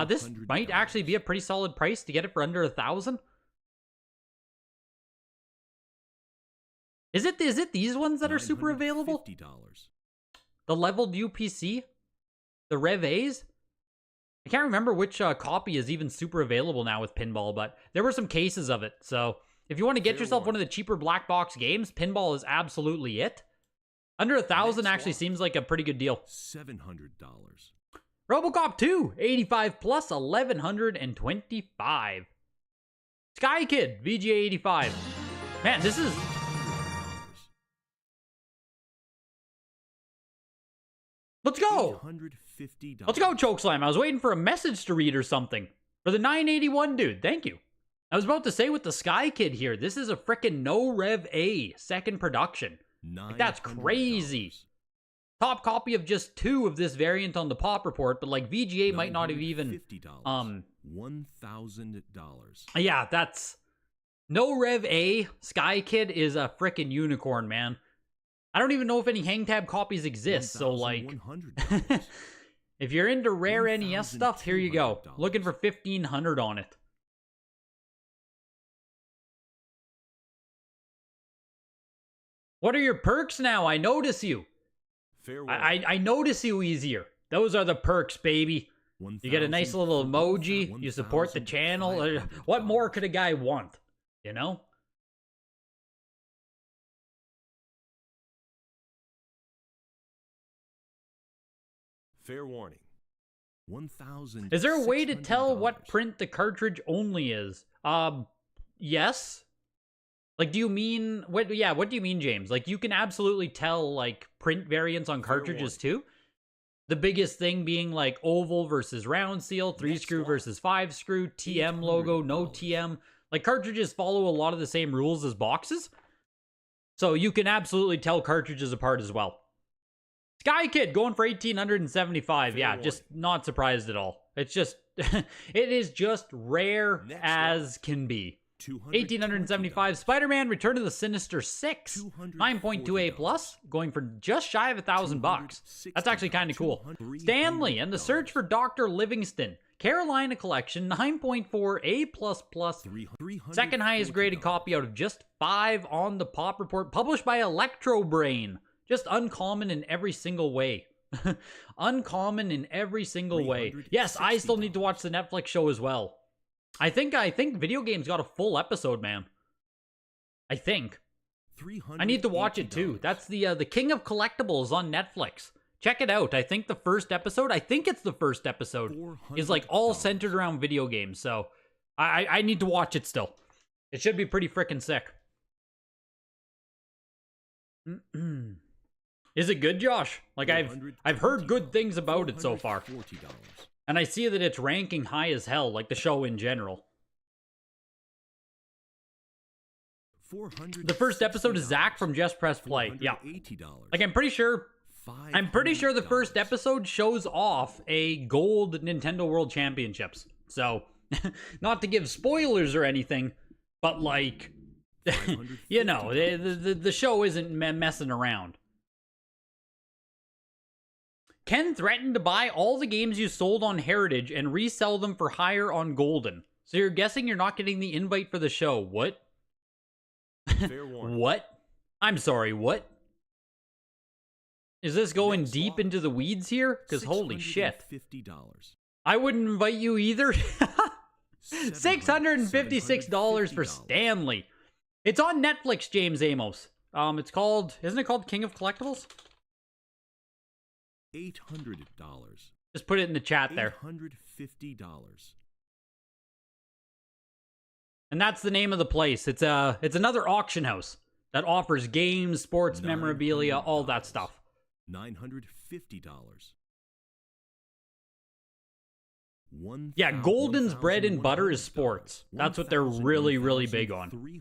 This might actually be a pretty solid price to get it for under $1,000. Is it these ones that are super available? The leveled UPC? The Rev A's? I can't remember which copy is even super available now with Pinball, but there were some cases of it, so if you want to get yourself one of the cheaper black box games, Pinball is absolutely it. Under $1,000 actually seems like a pretty good deal. $700. RoboCop 2, 85 plus, $1,125. Sky Kid, VGA 85. Man, this is... Let's go! Let's go, Chokeslam. I was waiting for a message to read or something. For the 981 dude, thank you. I was about to say with the Sky Kid here, this is a frickin' no Rev A, second production. Like, that's crazy. Top copy of just 2 of this variant on the Pop Report, but like VGA might not have even... $1,000. Yeah, that's... No Rev A, Sky Kid is a frickin' unicorn, man. I don't even know if any hang tab copies exist, so like... If you're into rare NES stuff, here you go. Looking for $1,500 on it. What are your perks now? I notice you. I notice you easier. Those are the perks, baby. You get a nice little emoji. You support the channel. What more could a guy want? You know? Fair warning. $1,000. Is there a way to tell what print the cartridge only is? Yes. Like, do you mean what do you mean, James? Like, you can absolutely tell like print variants on cartridges too. The biggest thing being like oval versus round seal, 3-screw versus 5-screw, TM logo, no TM. Like, cartridges follow a lot of the same rules as boxes. So you can absolutely tell cartridges apart as well. Sky Kid going for $1,875. Yeah, just not surprised at all. It's just, it is just rare as can be. $1,875. Spider-Man Return of the Sinister Six, 9.2A plus, going for just shy of $1,000. That's actually kind of cool. Stanley and the Search for Dr. Livingston, Carolina Collection, 9.4A++. Second highest graded copy out of just 5 on the Pop Report, published by Electrobrain. Just uncommon in every single way. Uncommon in every single way. Yes, I still need to watch the Netflix show as well. I think Video Games got a full episode, man. I think. I need to watch it too. That's the King of Collectibles on Netflix. Check it out. I think the first episode, is like all centered around video games. So I need to watch it still. It should be pretty freaking sick. Is it good, Josh? Like I've heard good things about it so far. And I see that it's ranking high as hell, like the show in general. The first episode is Zach from Just Press Play. Yeah. Like I'm pretty sure the first episode shows off a gold Nintendo World Championships. So, not to give spoilers or anything, but like, you know, the show isn't messing around. Ken threatened to buy all the games you sold on Heritage and resell them for higher on Golden. So you're guessing you're not getting the invite for the show. What? What? I'm sorry, what? Is this going deep into the weeds here? Because holy shit. I wouldn't invite you either. $656 for Stanley. It's on Netflix, James Amos. It's called, isn't it called King of Collectibles? $800. Just put it in the chat there. $850. And that's the name of the place. It's another auction house that offers games, sports memorabilia, all that stuff. $950. Yeah, Golden's bread and butter is sports. That's what they're really, really big on.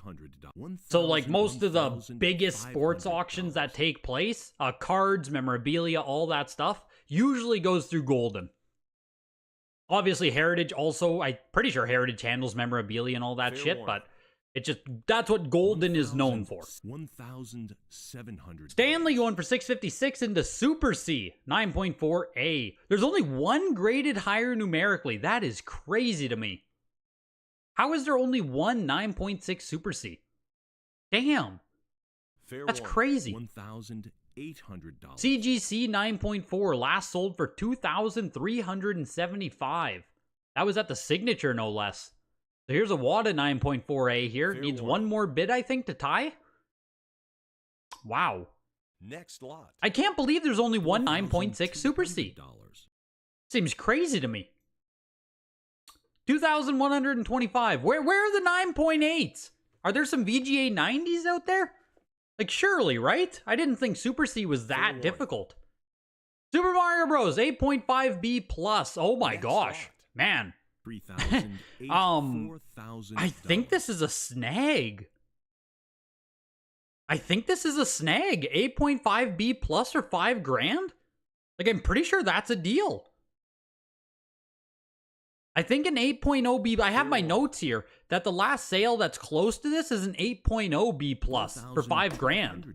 So like most of the biggest sports auctions that take place, cards, memorabilia, all that stuff, usually goes through Golden. Obviously Heritage also, I'm pretty sure Heritage handles memorabilia and all that shit, but it just, that's what Golden is known for. 1,700. Stanley going for $656 into Super C, 9.4A. There's only one graded higher numerically. That is crazy to me. How is there only one 9.6 Super C? Damn. That's crazy. $1,800. CGC 9.4, last sold for $2,375. That was at the Signature, no less. So here's a WADA 9.4A here. Needs one more bid, I think, to tie. Wow. Next lot. I can't believe there's only one 9.6 Super C. Seems crazy to me. 2,125. Where are the 9.8s? Are there some VGA 90s out there? Like, surely, right? I didn't think Super C was that difficult. Super Mario Bros. 8.5B plus. Oh my gosh. Man. I think this is a snag. 8.5B plus or $5,000? Like, I'm pretty sure that's a deal. I think an 8.0B, I have my notes here, that the last sale that's close to this is an 8.0B plus for $5,000.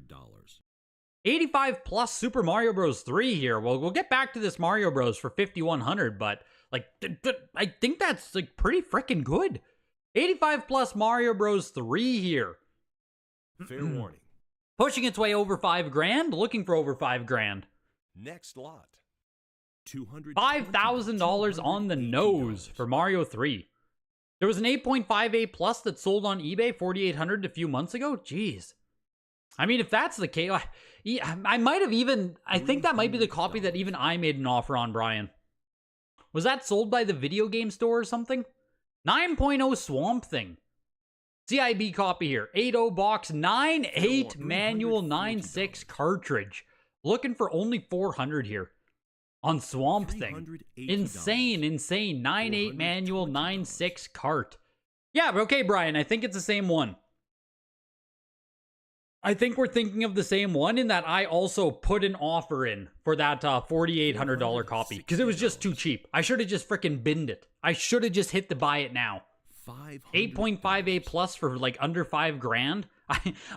85 plus Super Mario Bros. 3 here. Well, we'll get back to this Mario Bros. For $5,100, but like, I think that's like pretty freaking good. 85 plus Mario Bros. 3 here. Fair warning. Pushing its way over $5,000, looking for over $5,000. Next lot. $5,000 on the nose for Mario 3. There was an 8.5A plus that sold on eBay, $4,800 a few months ago. Jeez. I mean, if that's the case, I might have even, I think that might be the copy that even I made an offer on, Brian. Was that sold by the video game store or something? 9.0 Swamp Thing. CIB copy here. 8.0 box, 9.8 manual, 9.6 cartridge. Looking for only $400 here. On Swamp Thing. Insane. 9.8 manual, 9.6 cart. Yeah, okay, Brian, I think it's the same one. I think we're thinking of the same one in that I also put an offer in for that $4,800 copy because it was just too cheap. I should have just freaking binned it. I should have just hit the buy it now. 8.5A plus for like under $5,000.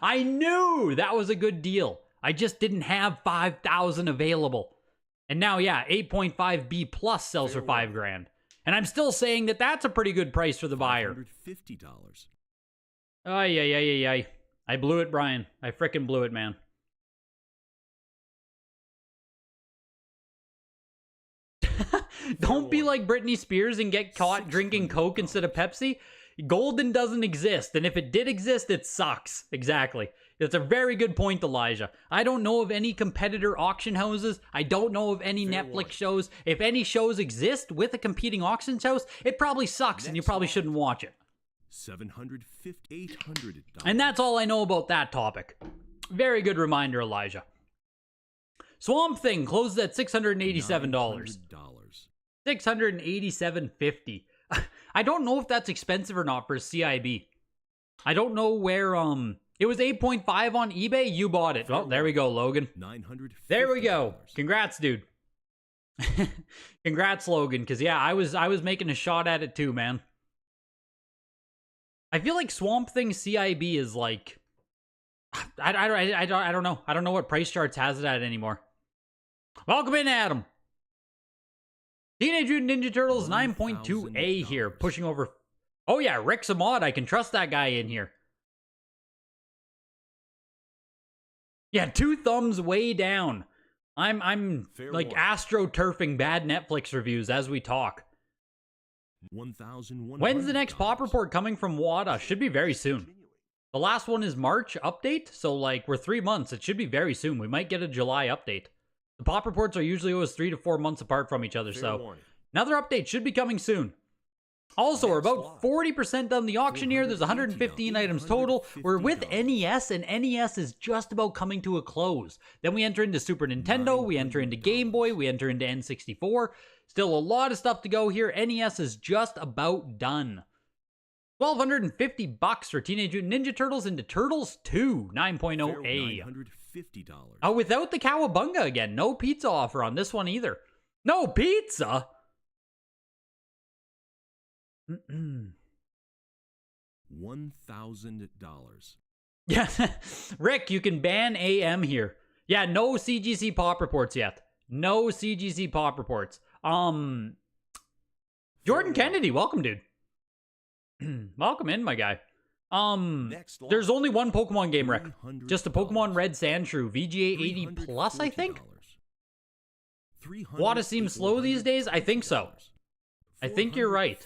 I knew that was a good deal. I just didn't have 5,000 available. And now, yeah, 8.5B plus sells for $5,000. And I'm still saying that that's a pretty good price for the buyer. $50. Ay. I blew it, Brian. I frickin' blew it, man. Don't be like Britney Spears and get caught drinking Coke instead of Pepsi. Golden doesn't exist, and if it did exist, it sucks. Exactly. That's a very good point, Elijah. I don't know of any competitor auction houses. I don't know of any Netflix shows. If any shows exist with a competing auction house, it probably sucks, and you probably shouldn't watch it. $750, $800. And that's all I know about that topic. Very good reminder, Elijah. Swamp Thing closes at $687. $687.50. I don't know if that's expensive or not for a CIB. I don't know where, it was 8.5 on eBay. You bought it. Oh, there we go, Logan. There we go. Congrats, dude. Congrats, Logan. Because, yeah, I was making a shot at it too, man. I feel like Swamp Thing CIB is like, I don't know. I don't know what price charts has it at anymore. Welcome in, Adam. Teenage Mutant Ninja Turtles 9.2A here, pushing over. Oh yeah, Rick's a mod. I can trust that guy in here. Yeah, 2 thumbs way down. I'm like astroturfing bad Netflix reviews as we talk. When's the next pop report coming from WADA? Should be very soon. The last one is March update, so like we're 3 months. It should be very soon. We might get a July update. The pop reports are usually always 3 to 4 months apart from each other, so another update should be coming soon. Also, we're about 40% done the auction here. There's 115 items total. We're with NES, and NES is just about coming to a close. Then we enter into Super Nintendo, we enter into Game Boy, we enter into N64. Still a lot of stuff to go here. NES is just about done. $1,250 for Teenage Mutant Ninja Turtles into Turtles 2 9.0A. $950. Oh, without the cowabunga again. No pizza offer on this one either. No pizza? $1,000. Yeah, Rick, you can ban AM here. Yeah, no CGC pop reports yet. No CGC pop reports. Jordan Kennedy, welcome, dude. Welcome in, my guy. There's only one Pokemon game, Rick. Just a Pokemon Red Sandshrew, VGA 80 plus, I think. WADA seems slow these days. I think so. I think you're right.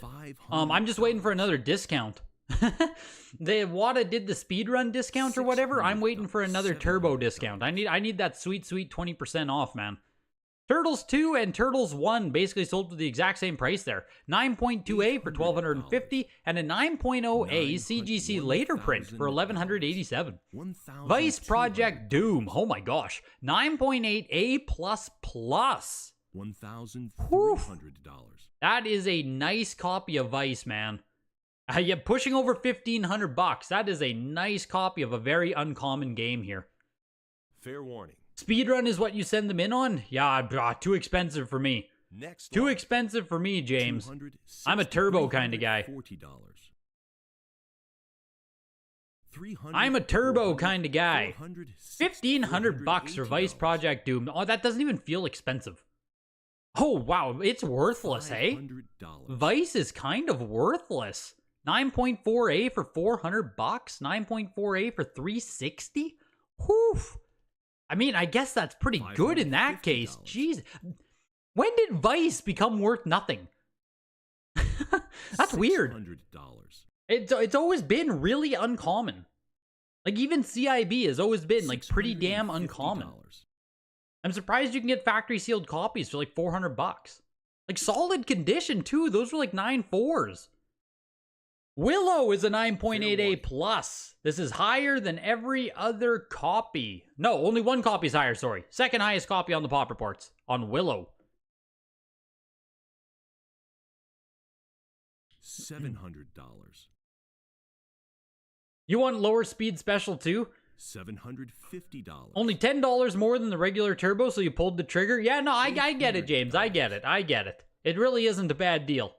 I'm just waiting for another discount. The WADA did the speedrun discount or whatever. I'm waiting for another turbo discount. I need that sweet 20% off, man. Turtles 2 and Turtles 1 basically sold for the exact same price there. 9.2A for $1,250 and a 9.0A CGC later print for $1,187. Vice Project Doom, oh my gosh, 9.8A++. $1,300. That is a nice copy of Vice, man. Yeah, pushing over $1,500. That is a nice copy of a very uncommon game here. Fair warning. Speedrun is what you send them in on? Yeah, too expensive for me. Too expensive for me, James. I'm a turbo kind of guy. I'm a turbo kind of guy. $1,500 for Vice Project Doom. Oh, that doesn't even feel expensive. Oh, wow, it's worthless, eh? Vice is kind of worthless. 9.4A for $400, 9.4A for $360? Whew. I mean, I guess that's pretty good in that case. Jeez. When did Vice become worth nothing? That's weird. It's always been really uncommon. Like, even CIB has always been, like, pretty damn uncommon. I'm surprised you can get factory sealed copies for, like, $400. Like, solid condition, too. Those were, like, 9.4s. Willow is a 9.8A plus. This is higher than every other copy. No, only one copy is higher, sorry. Second highest copy on the pop reports. On Willow. $700. You want lower speed special too? $750. Only $10 more than the regular turbo, so you pulled the trigger? Yeah, no, I get it, James. I get it. It really isn't a bad deal.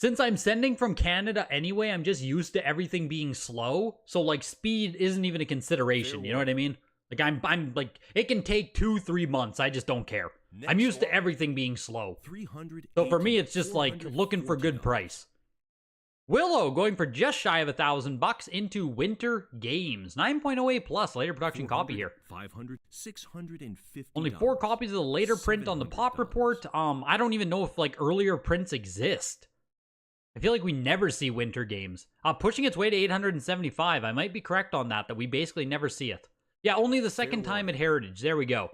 Since I'm sending from Canada anyway, I'm just used to everything being slow. So, like, speed isn't even a consideration. You know what I mean? Like, I'm like, it can take 2-3 months. I just don't care. I'm used to everything being slow. So for me, it's just like looking for good price. Willow going for just shy of $1,000 into Winter Games. 9.08 plus later production copy here. 500, 650. Only 4 copies of the later print on the Pop Report. I don't even know if like earlier prints exist. I feel like we never see Winter Games. Pushing its way to 875. I might be correct on that we basically never see it. Yeah, only the second time at Heritage. There we go.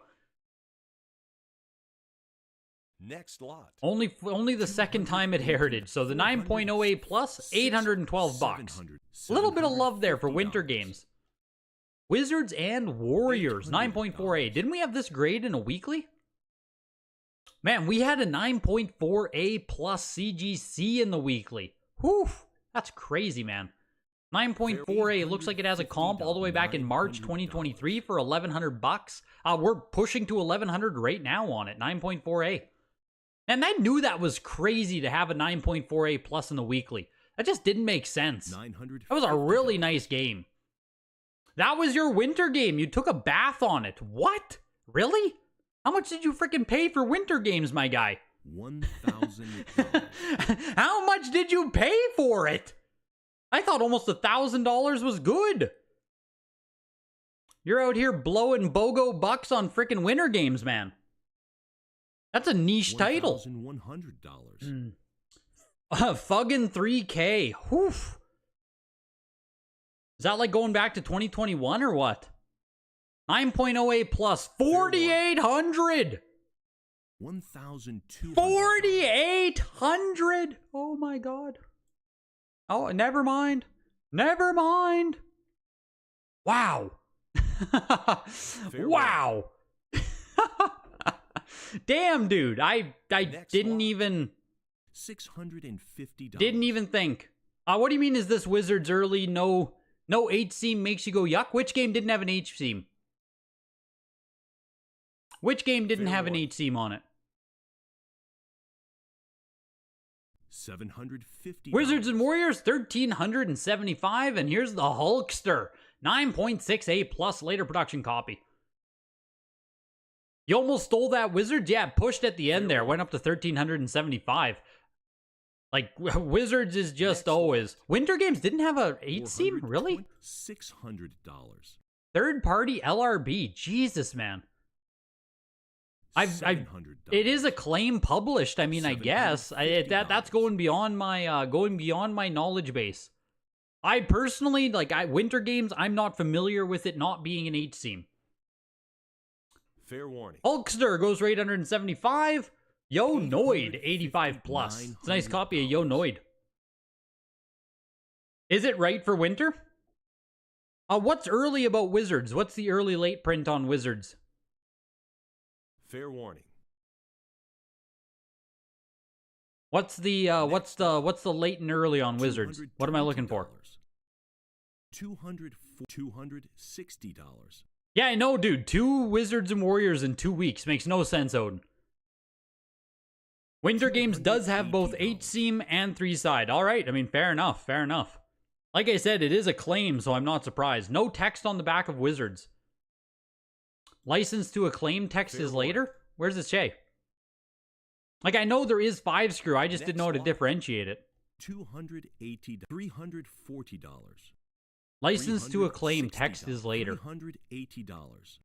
Next lot. Only the second time at Heritage. So the 9.08 plus, $812. A little bit of love there for Winter Games. Wizards and Warriors, 9.48. Didn't we have this grade in a weekly? Man, we had a 9.4A plus CGC in the weekly. Whew, that's crazy, man. 9.4A looks like it has a comp all the way back in March 2023 for $1,100. We're pushing to $1,100 right now on it, 9.4A. And I knew that was crazy to have a 9.4A plus in the weekly. That just didn't make sense. That was a really nice game. That was your Winter Game. You took a bath on it. What? Really? How much did you freaking pay for Winter Games, my guy? $1,000. How much did you pay for it? I thought almost $1,000 was good. You're out here blowing BOGO bucks on freaking Winter Games, man. That's a niche title. $1,100. Fuggin' 3K. Whew. Is that like going back to 2021 or what? 9.08 plus, 4,800. 1,200. 4,800. Oh my god. Oh, never mind. Never mind. Wow. Wow. Damn, dude. I didn't even $650. didn't even think. What do you mean is this Wizards early? No H-seam makes you go yuck? Which game didn't have an H-seam? Which game didn't have an H-seam on it? $750. Wizards and Warriors, 1,375, and here's the Hulkster, 9.68 plus later production copy. You almost stole that Wizards? Yeah, pushed at the end there, went up to 1,375. Like, Wizards is just always... Winter Games didn't have a 8-seam? Really? $600. Third-party LRB. Jesus, man. It is a claim published. I mean, I guess that's going beyond my knowledge base. I personally Winter Games. I'm not familiar with it not being an H-seam. Fair warning. Hulkster goes for 875. Yo Noid 85 plus. It's a nice copy of Yo Noid. Is it right for winter? What's early about Wizards? What's the early late print on Wizards? Fair warning. What's the late and early on Wizards? What am I looking for? $260. Yeah, I know, dude. 2 Wizards and Warriors in 2 weeks makes no sense, Odin. Winter Games does have both 8-seam and 3-side. All right, I mean, fair enough, fair enough. Like I said, it is a claim, so I'm not surprised. No text on the back of Wizards. License to acclaim text is later? Where's it say? Like, I know there is 5-screw. I just didn't know how to differentiate it. $280, $340. License to acclaim text is later. $380.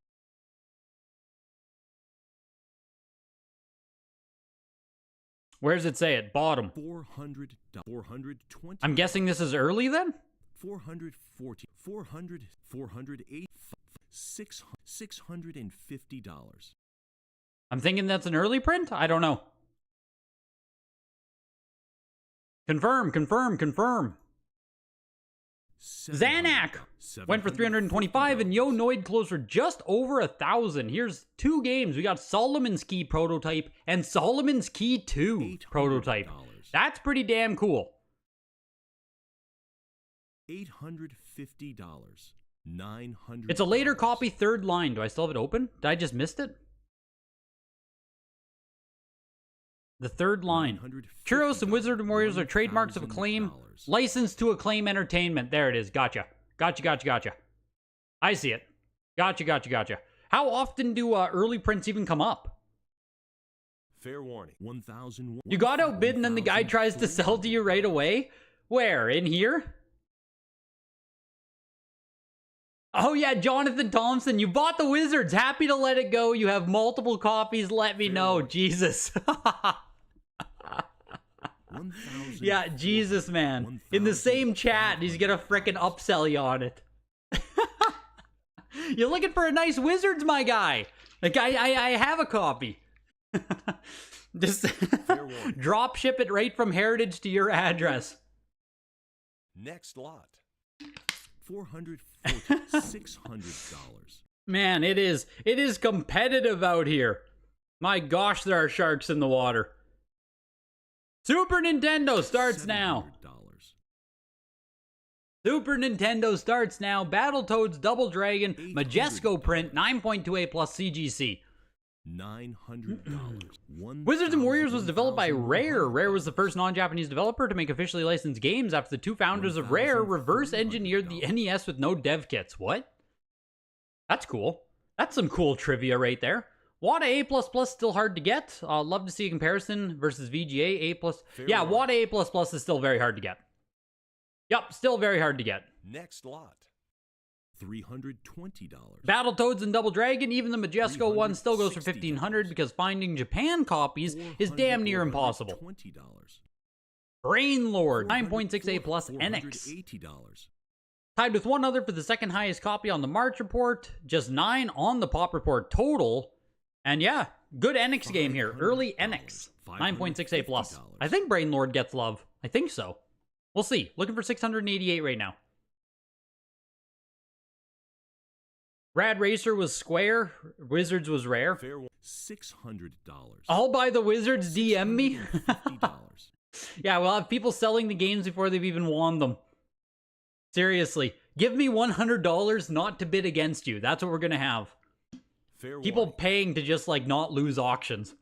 Where does it say it? Bottom. $400, $420. I'm guessing this is early then? $440, $400, $480, $650. I'm thinking that's an early print? I don't know. Confirm, confirm, confirm. Zanak went for 325 and Yo Noid closed for just over 1,000. Here's 2 games. We got Solomon's Key prototype and Solomon's Key 2 prototype. That's pretty damn cool. $850. $900. It's a later copy, 3rd line. Do I still have it open? Did I just missed it? The third line. Churros and Wizard and Warriors are trademarks of Acclaim. Licensed to Acclaim Entertainment. There it is. Gotcha. Gotcha. I see it. Gotcha. How often do early prints even come up? Fair warning. 1,000. You got outbid and then the guy tries to sell to you right away? Where? In here? Oh yeah, Jonathan Thompson, you bought the Wizards. Happy to let it go. You have multiple copies. Let me know. Jesus. Yeah, Jesus, man. In the same chat, he's gonna frickin' upsell you on it. You're looking for a nice Wizards, my guy. Like, I have a copy. Just drop ship it right from Heritage to your address. Next lot. $440, $600. Man, it is competitive out here. My gosh, there are sharks in the water. Super Nintendo starts now. Super Nintendo starts now. Battletoads Double Dragon Majesco print 9.28 plus CGC. $900. Wizards and Warriors was developed by Rare. Rare was the first non-Japanese developer to make officially licensed games after the two founders of Rare reverse engineered the NES with no dev kits. What? That's cool. That's some cool trivia right there. WATA A++ still hard to get. Love to see a comparison versus VGA A+. Yeah, WATA A++ is still very hard to get. Yup, still very hard to get. Next lot. $320. Battletoads and Double Dragon, even the Majesco one still goes for $1,500 because finding Japan copies is damn near impossible. $20. Brainlord, 9.68 plus NX. $80. Tied with one other for the second highest copy on the March report, just 9 on the Pop report total. And yeah, good NX game here. Early NX, 9.68 plus. I think Brainlord gets love. I think so. We'll see. Looking for 688 right now. Rad Racer was Square. Wizards was Rare. $600. All by the Wizards DM me? $50. Yeah, we'll have people selling the games before they've even won them. Seriously. Give me $100 not to bid against you. That's what we're going to have. People paying to just, like, not lose auctions.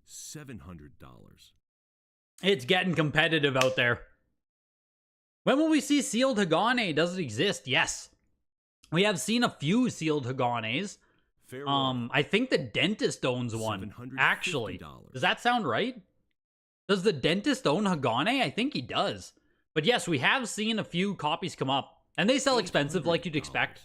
$700. It's getting competitive out there. When will we see sealed Hagane? Does it exist? Yes. We have seen a few sealed Haganes. I think the dentist owns one, actually. Does that sound right? Does the dentist own Hagane? I think he does. But yes, we have seen a few copies come up. And they sell expensive like you'd expect.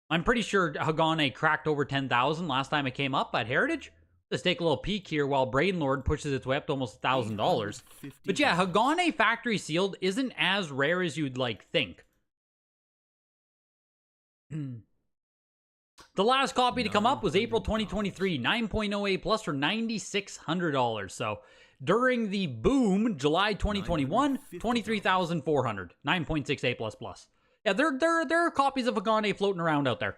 I'm pretty sure Hagane cracked over 10,000 last time it came up at Heritage. Let's take a little peek here while Brainlord pushes its way up to almost $1,000. But yeah, Hagane factory sealed isn't as rare as you'd like think. The last copy to come up was April 2023, 9.08 plus for $9,600. So during the boom, July 2021, 23,400, 9.68 plus plus. Yeah, there are copies of Hagane floating around out there.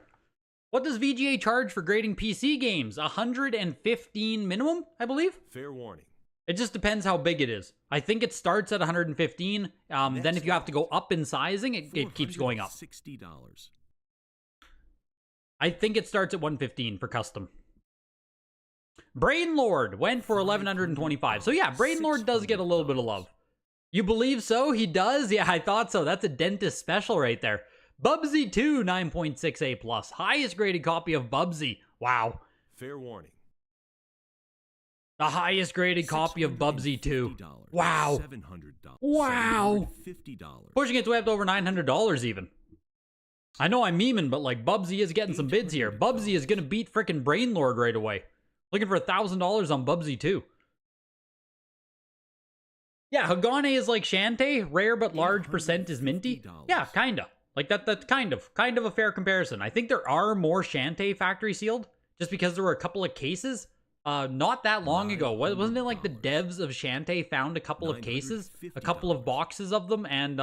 What does VGA charge for grading PC games? 115 minimum, I believe. Fair warning. It just depends how big it is. I think it starts at 115. Then if you have to go up in sizing, it keeps going up. $60. I think it starts at 115 for custom. Brainlord went for 1,125. So yeah, Brainlord does get a little bit of love. You believe so? He does? Yeah, I thought so. That's a dentist special right there. Bubsy 2, 9.68 plus. Highest graded copy of Bubsy. Wow. Fair warning. The highest graded copy of Bubsy 2. Wow. $700. Wow. $50. Pushing its way up to over $900 even. I know I'm memeing, but like Bubsy is getting some bids here. Bubsy is going to beat frickin' Brainlord right away. Looking for $1,000 on Bubsy 2. Yeah, Hagane is like Shantae. Rare but large percent is minty. Yeah, kinda. Like that's kind of a fair comparison. I think there are more Shantae factory sealed just because there were a couple of cases not that long ago. Wasn't it like the devs of Shantae found a couple of cases, a couple of boxes of them, and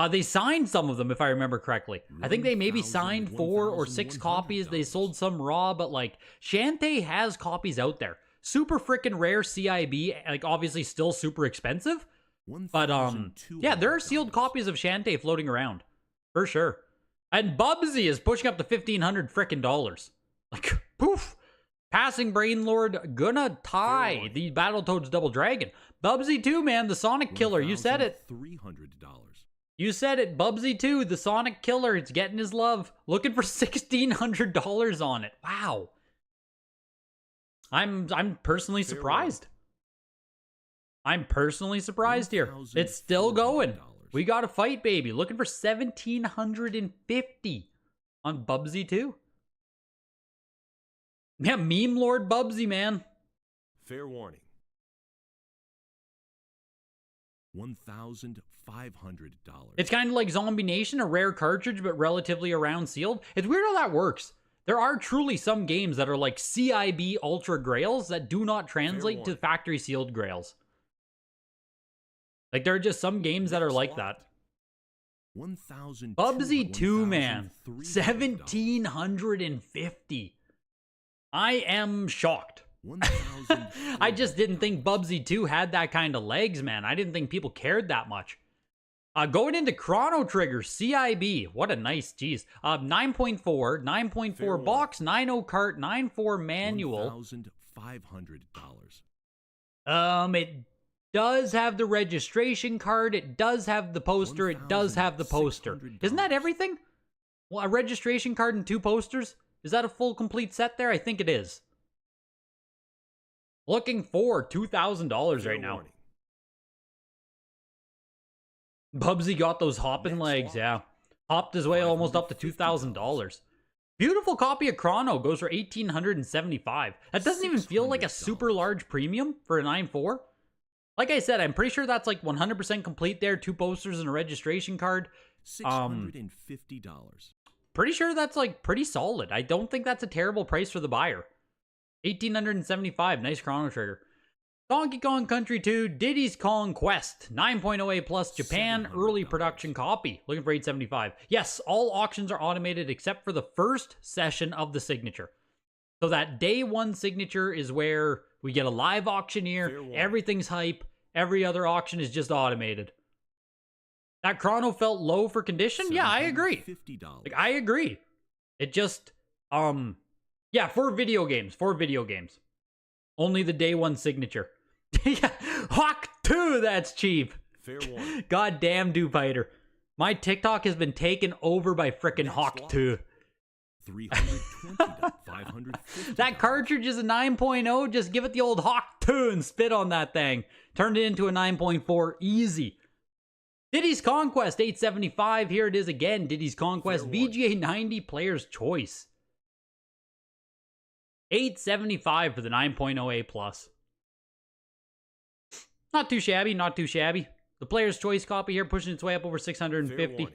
they signed some of them if I remember correctly. I think they maybe signed 4 or 6 copies. They sold some raw, but like Shantae has copies out there. Super freaking rare CIB, like obviously still super expensive. But yeah, there are sealed copies of Shantae floating around. For sure. And Bubsy is pushing up to $1,500 frickin' dollars. Like, poof. Passing Brain Lord gonna tie the Battletoads Double Dragon. Bubsy 2, man, the Sonic Killer. You said it. $300. You said it. Bubsy 2, the Sonic Killer. It's getting his love. Looking for $1,600 on it. Wow. I'm personally surprised. I'm personally surprised here. It's still going. We got a fight, baby. Looking for $1,750 on Bubsy 2. Yeah, Meme Lord Bubsy, man. Fair warning. $1,500. It's kind of like Zombie Nation, a rare cartridge, but relatively around sealed. It's weird how that works. There are truly some games that are like CIB Ultra Grails that do not translate to factory sealed Grails. Like, there are just some games that are like that. Bubsy 2, man. $1,750. I am shocked. I just didn't think Bubsy 2 had that kind of legs, man. I didn't think people cared that much. Going into Chrono Trigger, CIB. What a nice, geez. 9.4, 9.4 box, 9.0 cart, 9.4 manual. $1,500. It does have the registration card. It does have the poster. It does have the poster. Isn't that everything? Well, a registration card and 2 posters? Is that a full complete set there? I think it is. Looking for $2,000 right now. Bubsy got those hopping legs, yeah. Hopped his way almost up to $2,000. Beautiful copy of Chrono goes for $1,875. That doesn't even feel like a super large premium for a 9.4. Like I said, I'm pretty sure that's like 100% complete there. 2 posters and a registration card. $650. Pretty sure that's like pretty solid. I don't think that's a terrible price for the buyer. $1,875. Nice Chrono Trigger. Donkey Kong Country 2, Diddy's Kong Quest, 9.0A plus Japan early production copy. Looking for $875. Yes, all auctions are automated except for the first session of the signature. So that day 1 signature is where we get a live auctioneer, everything's hype, every other auction is just automated. That Chrono felt low for condition? Yeah, I agree. Like, I agree. It just, yeah, for video games. Only the day 1 signature. Yeah, Hawk 2, that's cheap. Fair warning. Goddamn, Fighter. My TikTok has been taken over by frickin' Hawk 2. $320. $550. That cartridge is a 9.0. Just give it the old Hawk 2 and spit on that thing. Turned it into a 9.4 easy. Diddy's Conquest, $875. Here it is again. Diddy's Conquest, VGA 90 Player's Choice. $875 for the 9.0A plus. Not too shabby, not too shabby. The Player's Choice copy here pushing its way up over $650.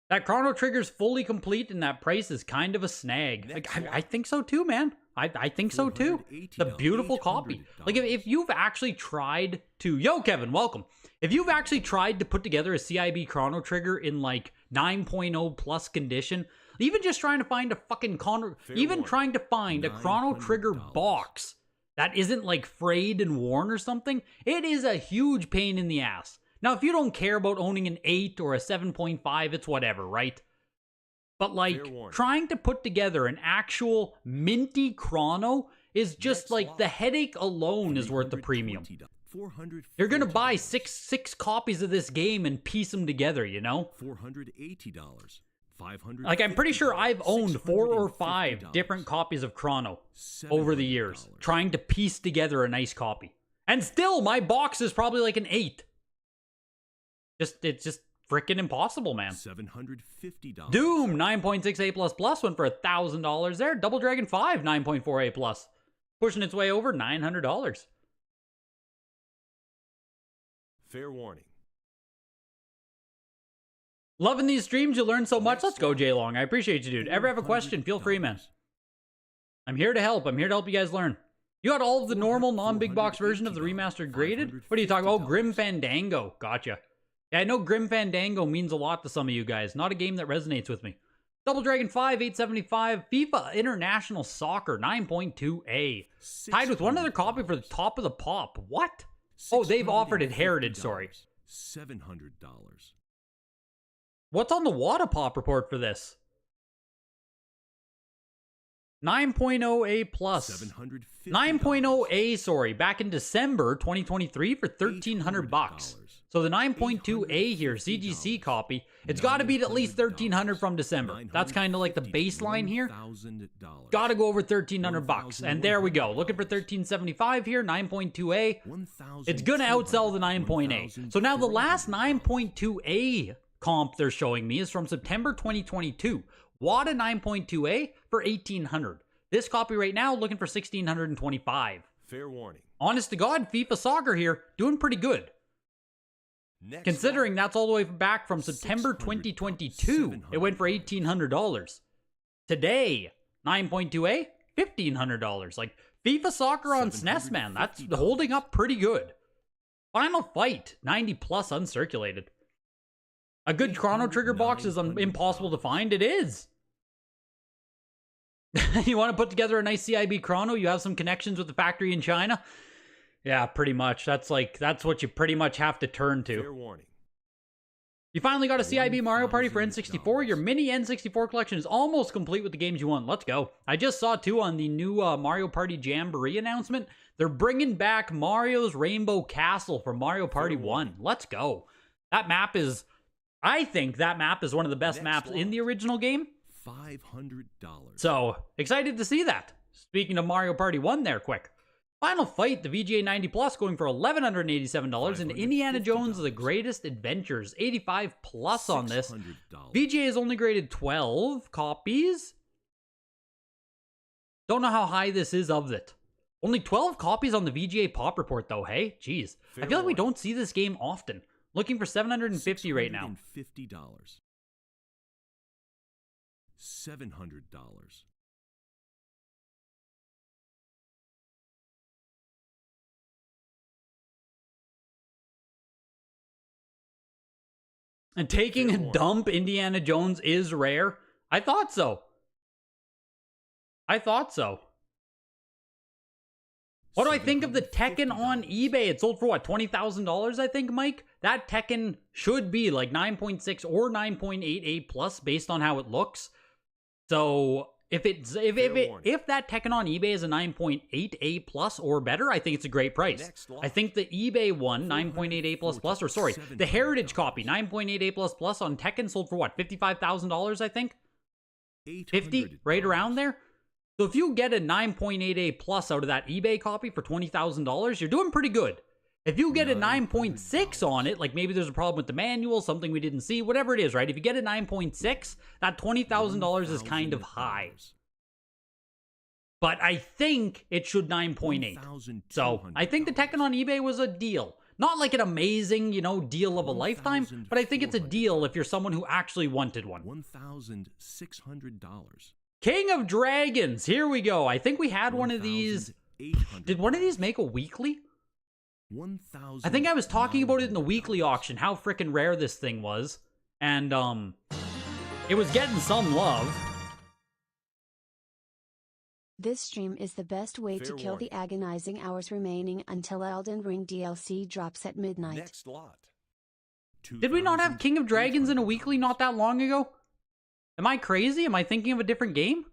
That Chrono Trigger's fully complete and that price is kind of a snag. Like, I think so too, man. I think so too. The beautiful copy. Like, if you've actually tried to... Yo, Kevin, welcome. If you've actually tried to put together a CIB Chrono Trigger in like 9.0 plus condition, even just trying to find a fucking Chrono Trigger box that isn't like frayed and worn or something, it is a huge pain in the ass. Now, if you don't care about owning an 8 or a 7.5, it's whatever, right? But like, trying to put together an actual minty Chrono is just like, the headache alone is worth the premium. You're gonna buy six copies of this game and piece them together, you know? $480. Like, I'm pretty sure I've owned 4 or 5 different copies of Chrono over the years, trying to piece together a nice copy. And still, my box is probably like an 8. It's just freaking impossible, man. $750. Doom 9.6A++ went for $1,000 there. Double Dragon 5 9.4A+, pushing its way over $900. Fair warning. Loving these streams, you learn so much. Let's go, Jay Long. I appreciate you, dude. Ever have a question, feel free, man. I'm here to help. I'm here to help you guys learn. You got all of the normal non-big box version of the remastered graded? What are you talking about? Oh, Grim Fandango. Gotcha. Yeah, I know Grim Fandango means a lot to some of you guys. Not a game that resonates with me. Double Dragon 5, 875. FIFA International Soccer, 9.2A. Tied with one other copy for the top of the pop. What? Oh, they've offered it Heritage, sorry. $700. What's on the Wada Pop report for this? 9.0A plus. 750. 9.0A, sorry, back in December 2023 for $1,300. So the 9.2A here, CGC copy, it's got to beat at least $1,300 from December. That's kind of like the baseline here. Got to go over $1,300, and there we go. Looking for $1,375 here, 9.2A. It's gonna outsell the 9.A. So now the last 9.2A comp they're showing me is from September 2022. WADA 9.2A for $1,800. This copy right now looking for $1,625. Fair warning. Honest to God, FIFA Soccer here doing pretty good. Next Considering lot. that's all the way back from September 2022. It went for $1,800. Today, 9.2A, $1,500. Like, FIFA Soccer on SNES, man, that's holding up pretty good. Final Fight, 90 plus uncirculated. A good Chrono Trigger box is impossible to find. It is. You want to put together a nice CIB Chrono? You have some connections with the factory in China? Yeah, pretty much. That's what you pretty much have to turn to. Fair warning. You finally got a CIB Mario Party for N64. Your mini N64 collection is almost complete with the games you want. Let's go. I just saw, too, on the new Mario Party Jamboree announcement, they're bringing back Mario's Rainbow Castle from Mario Party 1. Let's go. That map is... I think that map is one of the best maps in the original game. $500. So, excited to see that. Speaking of Mario Party 1 there, quick. Final Fight, the VGA 90 Plus, going for $1,187, and Indiana Jones The Greatest Adventures, 85 plus on this. VGA is only graded 12 copies. Don't know how high this is of it. Only 12 copies on the VGA Pop Report, though, hey? Jeez. I feel like we don't see this game often. Looking for $750 right now. $50. $700. And taking a dump Indiana Jones is rare? I thought so. I thought so. What do I think of the Tekken on eBay? It sold for what, $20,000, I think, Mike? That Tekken should be like 9.6 or 9.88 plus based on how it looks. So if that Tekken on eBay is a 9.8A plus or better, I think it's a great price. I think the eBay one, 9.88 plus, or sorry, the Heritage copy, 9.88 plus on Tekken sold for what, $55,000, I think? 50, right around there? So if you get a 9.8A plus out of that eBay copy for $20,000, you're doing pretty good. If you get a 9.6 on it, like maybe there's a problem with the manual, something we didn't see, whatever it is, right? If you get a 9.6, that $20,000 is kind of high. But I think it should 9.8. So I think the Tekken on eBay was a deal. Not like an amazing, deal of a lifetime, but I think it's a deal if you're someone who actually wanted one. $1,600. King of Dragons, here we go. I think we had one of these. Did one of these make a weekly? I think I was talking about it in the weekly auction, how freaking rare this thing was. And, it was getting some love. This stream is the best way to kill the agonizing hours remaining until Elden Ring DLC drops at midnight. Next lot. Did we not have King of Dragons in a weekly not that long ago? Am I crazy? Am I thinking of a different game?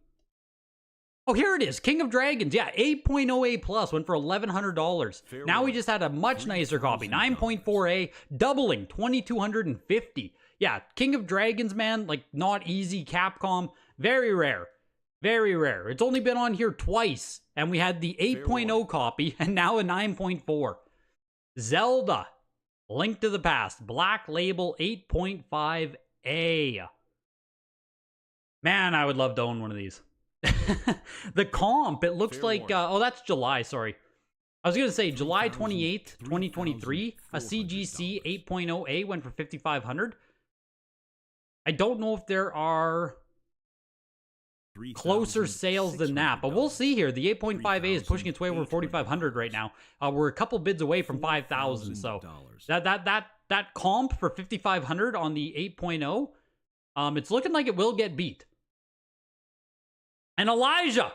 Oh, here it is. King of Dragons. Yeah, 8.0A plus went for $1,100. Now we just had a much nicer copy. 9.4A, doubling, $2,250. Yeah, King of Dragons, man, like not easy Capcom. Very rare. Very rare. It's only been on here twice. And we had the 8.0 copy and now a 9.4. Zelda, Link to the Past, Black Label 8.5A. Man, I would love to own one of these. The comp, it looks like, oh, that's July, sorry. I was going to say July 28th, 2023, a CGC 8.0A went for $5,500. I don't know if there are closer sales than that, but we'll see here. The 8.5A is pushing its way over $4,500 right now. We're a couple bids away from $5,000, so that comp for $5,500 on the 8.0, it's looking like it will get beat. And Elijah,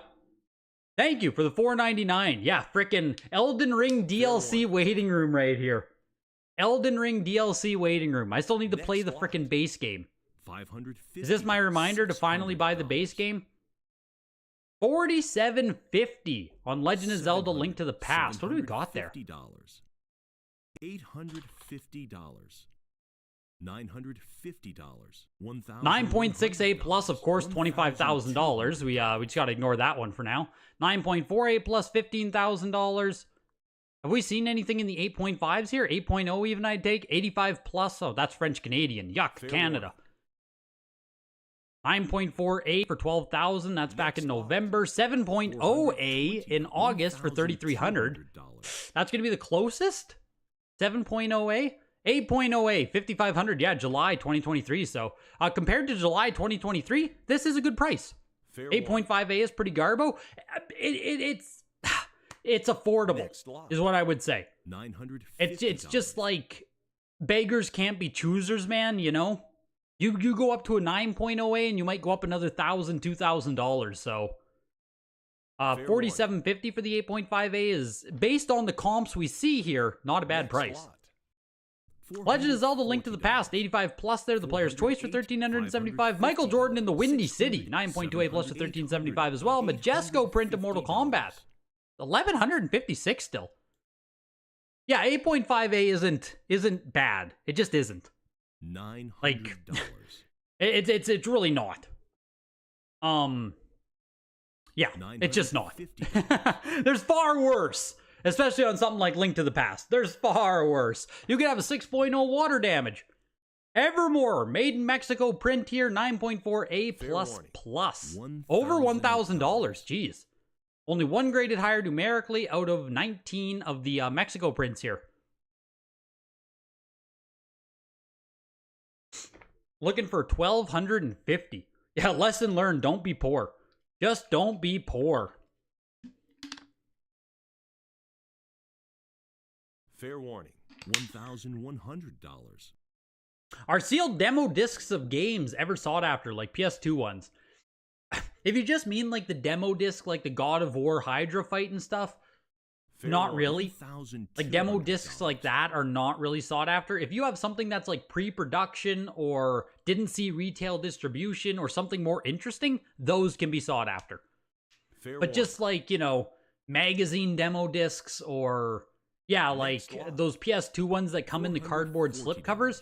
thank you for the $4.99. Yeah, frickin' Elden Ring DLC waiting room right here. Elden Ring DLC waiting room. I still need to play the frickin' base game. Is this my reminder to finally buy the base game? $47.50 on Legend of Zelda Link to the Past. What do we got there? $850. $950. $1,000. 9.68 plus, of course, $25,000. We just gotta ignore that one for now. 9.48 plus $15,000. Have we seen anything in the 8.5s here? 8.0 even I'd take. 85 plus. Oh, that's French Canadian. Yuck, Fair Canada. 9.48 for 12,000. That's back in November. 7.0A in August for 3,300. That's gonna be the closest. 7.0A. 8.0A, 5,500, yeah, July 2023. So, compared to July 2023, this is a good price. 8.5A is pretty garbo. It's affordable, is what I would say. It's just like, beggars can't be choosers, man, you know? You go up to a 9.0A and you might go up another $1,000, $2,000, so... $47.50 for the 8.5A is, based on the comps we see here, not a bad price. Legend of Zelda Link to the Past, 85 plus there. The player's choice for $1,375. Michael Jordan in the Windy City, 9.28 plus for $1,375 as well. Majesco print of Mortal Kombat, $1,156 still. Yeah, 8.5A isn't bad. It just isn't. $900. Like, it's really not. Yeah, it's just not. There's far worse. Especially on something like Link to the Past. There's far worse. You could have a 6.0 water damage. Evermore, made in Mexico print here, 9.4A plus plus. Over $1,000. Jeez. Only one graded higher numerically out of 19 of the Mexico prints here. Looking for $1,250. Yeah, lesson learned, don't be poor. Just don't be poor. Fair warning, $1,100. Are sealed demo discs of games ever sought after, like PS2 ones? If you just mean like the demo disc, like the God of War Hydra fight and stuff, not really. Like demo discs like that are not really sought after. If you have something that's like pre-production or didn't see retail distribution or something more interesting, those can be sought after. But just like, you know, magazine demo discs or... yeah, like those PS2 ones that come in the cardboard slipcovers,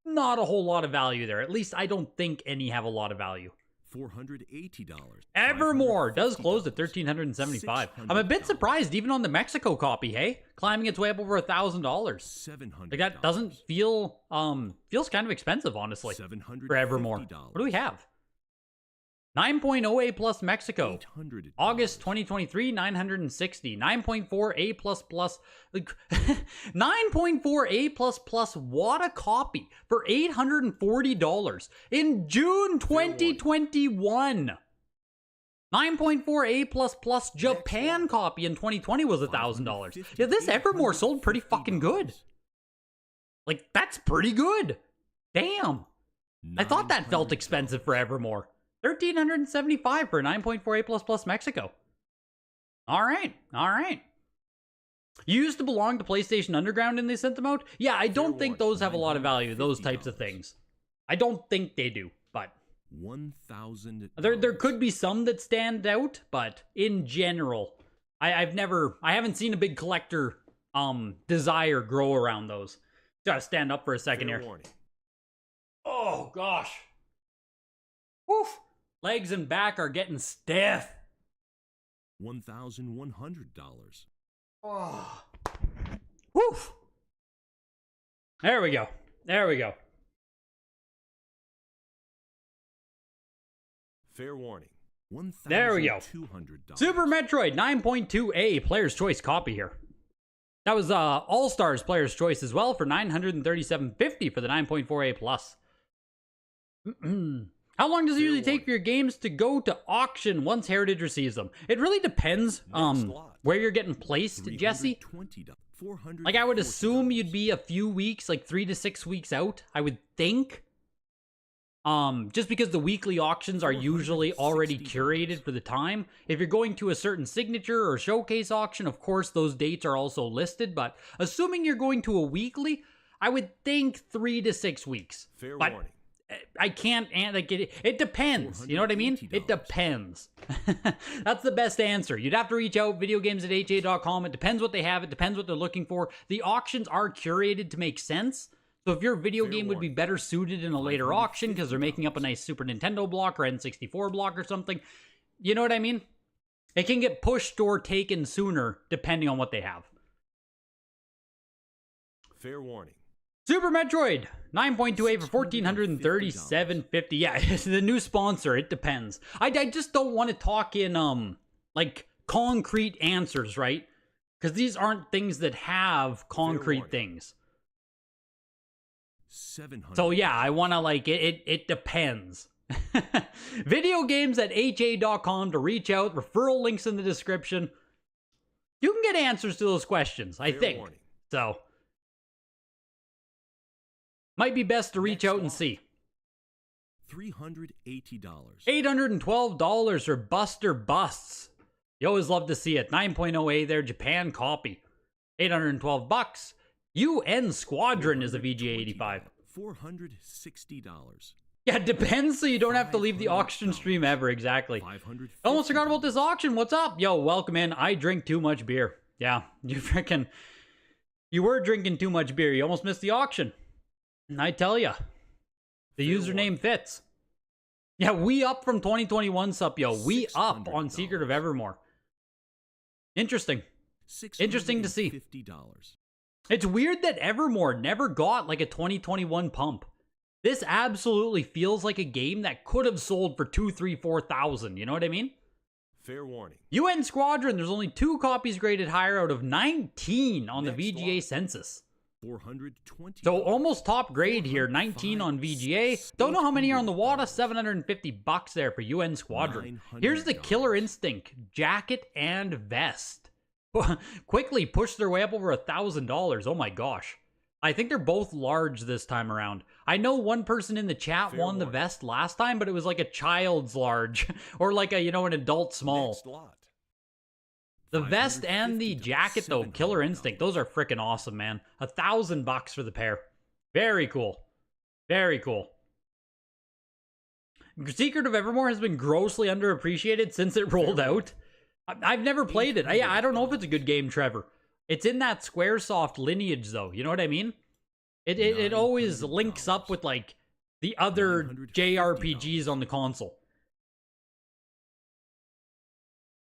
not a whole lot of value there. At least I don't think any have a lot of value. $480. Evermore does close at $1,375. I'm a bit surprised even on the Mexico copy, hey? Climbing its way up over $1,000. Like that doesn't feel, feels kind of expensive, honestly, for Evermore. What do we have? 9.0A plus Mexico. August 2023, 960. 9.4A plus plus. 9.4A plus plus. What a copy for $840 in June 2021. 9.4A plus plus Japan copy in 2020 was $1,000. Yeah, this Evermore sold pretty fucking good. Like, that's pretty good. Damn. I thought that felt expensive for Evermore. $1,375 for 9.48 plus plus Mexico. All right. You used to belong to PlayStation Underground and they sent them out? Yeah, I don't think those have a lot of value, those types of things. I don't think they do, but... $1,000. There could be some that stand out, but in general, I haven't seen a big collector desire grow around those. Gotta stand up for a second here. Oh, gosh. Woof. Legs and back are getting stiff. $1,100. Oh. Woof. There we go. Fair warning. There we go. Super Metroid 9.2A Player's Choice copy here. That was All-Stars Player's Choice as well for $937.50 for the 9.4A plus. How long does it usually take for your games to go to auction once Heritage receives them? It really depends where you're getting placed, Jesse. Like, I would assume you'd be a few weeks, like 3 to 6 weeks out, I would think. Just because the weekly auctions are usually already curated for the time. If you're going to a certain signature or showcase auction, of course, those dates are also listed. But assuming you're going to a weekly, I would think 3 to 6 weeks. Fair warning. I can't, like, it depends. You know what I mean? It depends. That's the best answer. You'd have to reach out, videogames@ha.com. It depends what they have. It depends what they're looking for. The auctions are curated to make sense. So if your video game would be better suited in a later auction because they're making up a nice Super Nintendo block or N64 block or something, you know what I mean? It can get pushed or taken sooner depending on what they have. Fair warning. Super Metroid, 9.28 for $1,437.50. Yeah, it's the new sponsor. It depends. I just don't want to talk in, like, concrete answers, right? Because these aren't things that have concrete things. 700. So, yeah, I want to, like, it depends. Videogames@ha.com to reach out. Referral links in the description. You can get answers to those questions, I think. Warning. So, might be best to reach out and see. $380. $812 for Buster Busts. You always love to see it. 9.08 there, Japan copy. $812. UN Squadron is a VGA 85. $460. Yeah, it depends, so you don't have to leave the auction stream ever, exactly. Almost forgot about this auction. What's up? Yo, welcome in. I drink too much beer. Yeah, you were drinking too much beer. You almost missed the auction. And I tell ya, the username fits. Yeah, we up from 2021 sup, yo. We up on Secret of Evermore. Interesting. Interesting to see. It's weird that Evermore never got like a 2021 pump. This absolutely feels like a game that could have sold for 2, 3, 4,000. You know what I mean? Fair warning. UN Squadron, there's only 2 copies graded higher out of 19 on the VGA census. 420. So almost top grade here, 19 on VGA. Don't know how many are on the WADA, $750 there for UN Squadron. Here's the Killer Instinct jacket and vest. Quickly pushed their way up over $1,000. Oh my gosh. I think they're both large this time around. I know one person in the chat won the vest last time, but it was like a child's large or like a, you know, an adult small. The vest and the jacket though, Killer Instinct, those are freaking awesome, man. $1,000 for the pair. Very cool. Very cool. Secret of Evermore has been grossly underappreciated since it rolled out. I've never played it. I don't know if it's a good game, Trevor. It's in that Squaresoft lineage, though. You know what I mean? It always links up with, like, the other JRPGs on the console.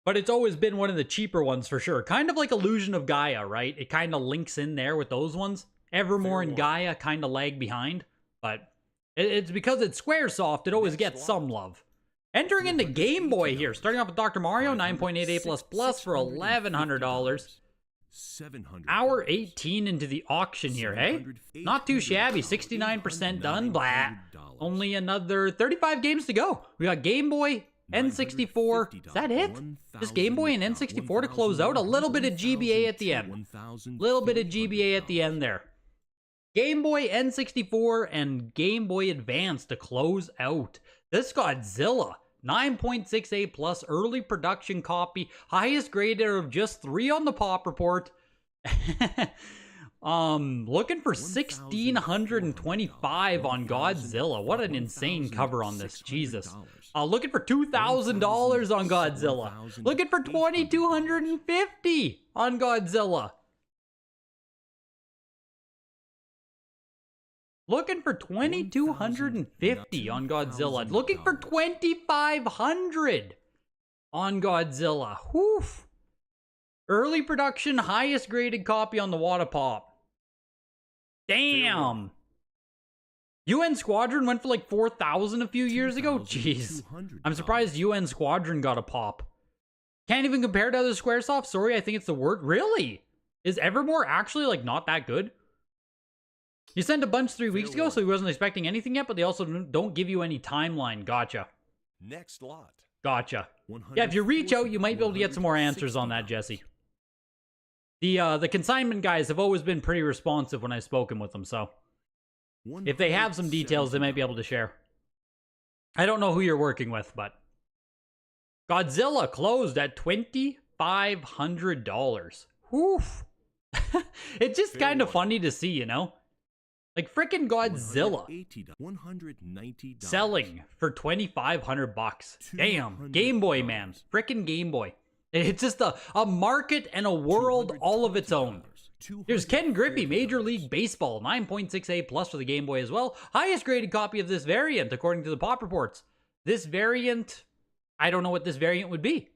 But it's always been one of the cheaper ones, for sure. Kind of like Illusion of Gaia, right? It kind of links in there with those ones. Evermore and Gaia kind of lag behind. But it's because it's Squaresoft, it always gets some love. Entering into Game Boy here. Starting off with Dr. Mario, 9.88++ for $1,100. Hour 18 into the auction here, hey? Not too shabby, 69% done, blah. Only another 35 games to go. We got Game Boy, N64, is that it? Just Game Boy and N64 to close out? A little bit of GBA at the end. Little bit of GBA at the end there. Game Boy, N64, and Game Boy Advance to close out. This Godzilla. 9.68+ early production copy, highest graded of just 3 on the pop report. Looking for 1,625 on Godzilla. What an insane cover on this, Jesus. Looking for $2,000 on Godzilla. Looking for 2,250 on Godzilla. Looking for 2,250 on Godzilla. Looking for 2,500 on Godzilla. Whew. Early production, highest graded copy on the WADA Pop. Damn. UN Squadron went for like 4,000 a few years ago. Jeez. I'm surprised UN Squadron got a pop. Can't even compare to other Squaresoft. Sorry, I think it's the word. Really? Is Evermore actually like not that good? You sent a bunch 3 weeks ago, so he wasn't expecting anything yet, but they also don't give you any timeline. Gotcha. Next lot. Gotcha. Yeah, if you reach out, you might be able to get some more answers on that, Jesse. The consignment guys have always been pretty responsive when I've spoken with them, so if they have some details, they might be able to share. I don't know who you're working with, but Godzilla closed at $2,500. Whew. It's just kind of funny to see, you know? Like freaking Godzilla. $190. Selling for $2,500. Damn, Game Boy, man. Frickin' Game Boy. It's just a market and a world all of its own. Here's Ken Griffey, Major League Baseball, 9.68 plus for the Game Boy as well. Highest graded copy of this variant, according to the pop reports. This variant, I don't know what this variant would be.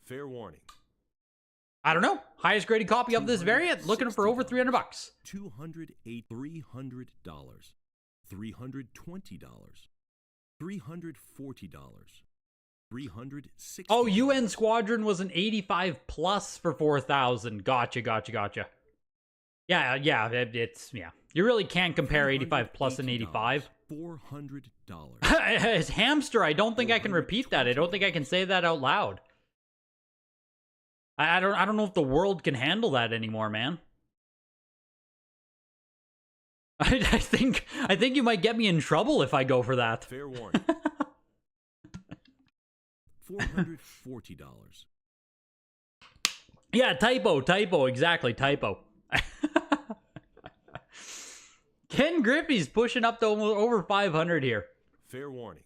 Fair warning. I don't know. Highest graded copy of this variant, looking for over $300. $300, $320, $340, $360. Oh, UN Squadron was an 85 plus for 4,000. Gotcha. Yeah. You really can't compare 85 plus and 85. $400. It's hamster. I don't think I can repeat that. I don't think I can say that out loud. I don't know if the world can handle that anymore, man. I think you might get me in trouble if I go for that. Fair warning. $440. Yeah, typo, exactly, typo. Ken Griffey's pushing up to over 500 here. Fair warning.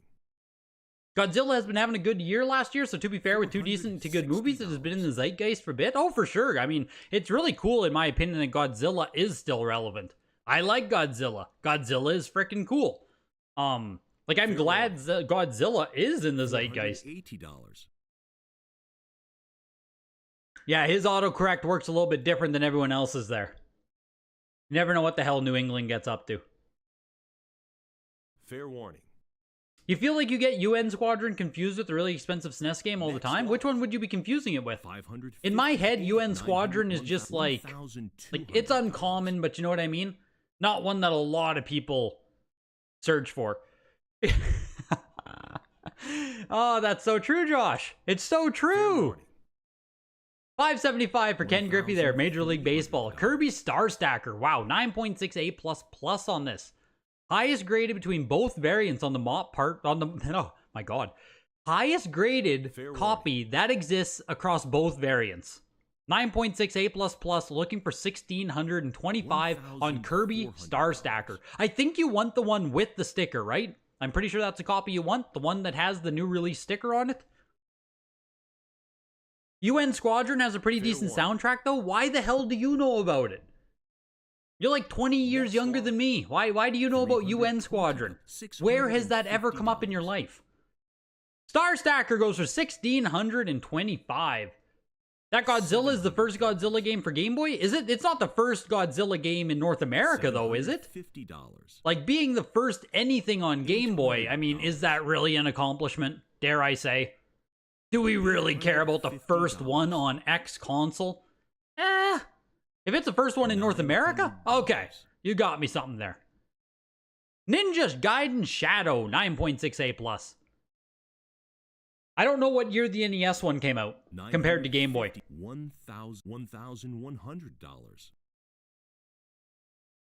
Godzilla has been having a good year last year, so to be fair, with two decent to good movies, it has been in the zeitgeist for a bit. Oh, for sure. I mean, it's really cool, in my opinion, that Godzilla is still relevant. I like Godzilla. Godzilla is freaking cool. Like, I'm glad that Godzilla is in the zeitgeist. $80. Yeah, his autocorrect works a little bit different than everyone else's there. You never know what the hell New England gets up to. Fair warning. You feel like you get UN Squadron confused with the really expensive SNES game all the time? Which one would you be confusing it with? In my head, UN Squadron is just like it's uncommon, but you know what I mean? Not one that a lot of people search for. Oh, that's so true, Josh. It's so true. $575 for Ken Griffey there, Major League Baseball. Kirby Star Stacker. Wow, 9.68 plus on this. Highest graded between both variants on the mop part on the oh my god. Highest graded copy that exists across both variants. 9.68 plus looking for 1,625 on Kirby Star Stacker. I think you want the one with the sticker, right? I'm pretty sure that's a copy you want, the one that has the new release sticker on it. UN Squadron has a pretty decent soundtrack though. Why the hell do you know about it? You're like 20 years younger than me. Why do you know about UN Squadron? Where has that ever come up in your life? Star Stacker goes for 1,625. That Godzilla is the first Godzilla game for Game Boy? Is it? It's not the first Godzilla game in North America though, is it? Like being the first anything on Game Boy, I mean, is that really an accomplishment? Dare I say? Do we really care about the first one on X console? If it's the first one in North America, okay, you got me something there. Ninja Gaiden Shadow, 9.68 plus. I don't know what year the NES one came out compared to Game Boy. $1,100.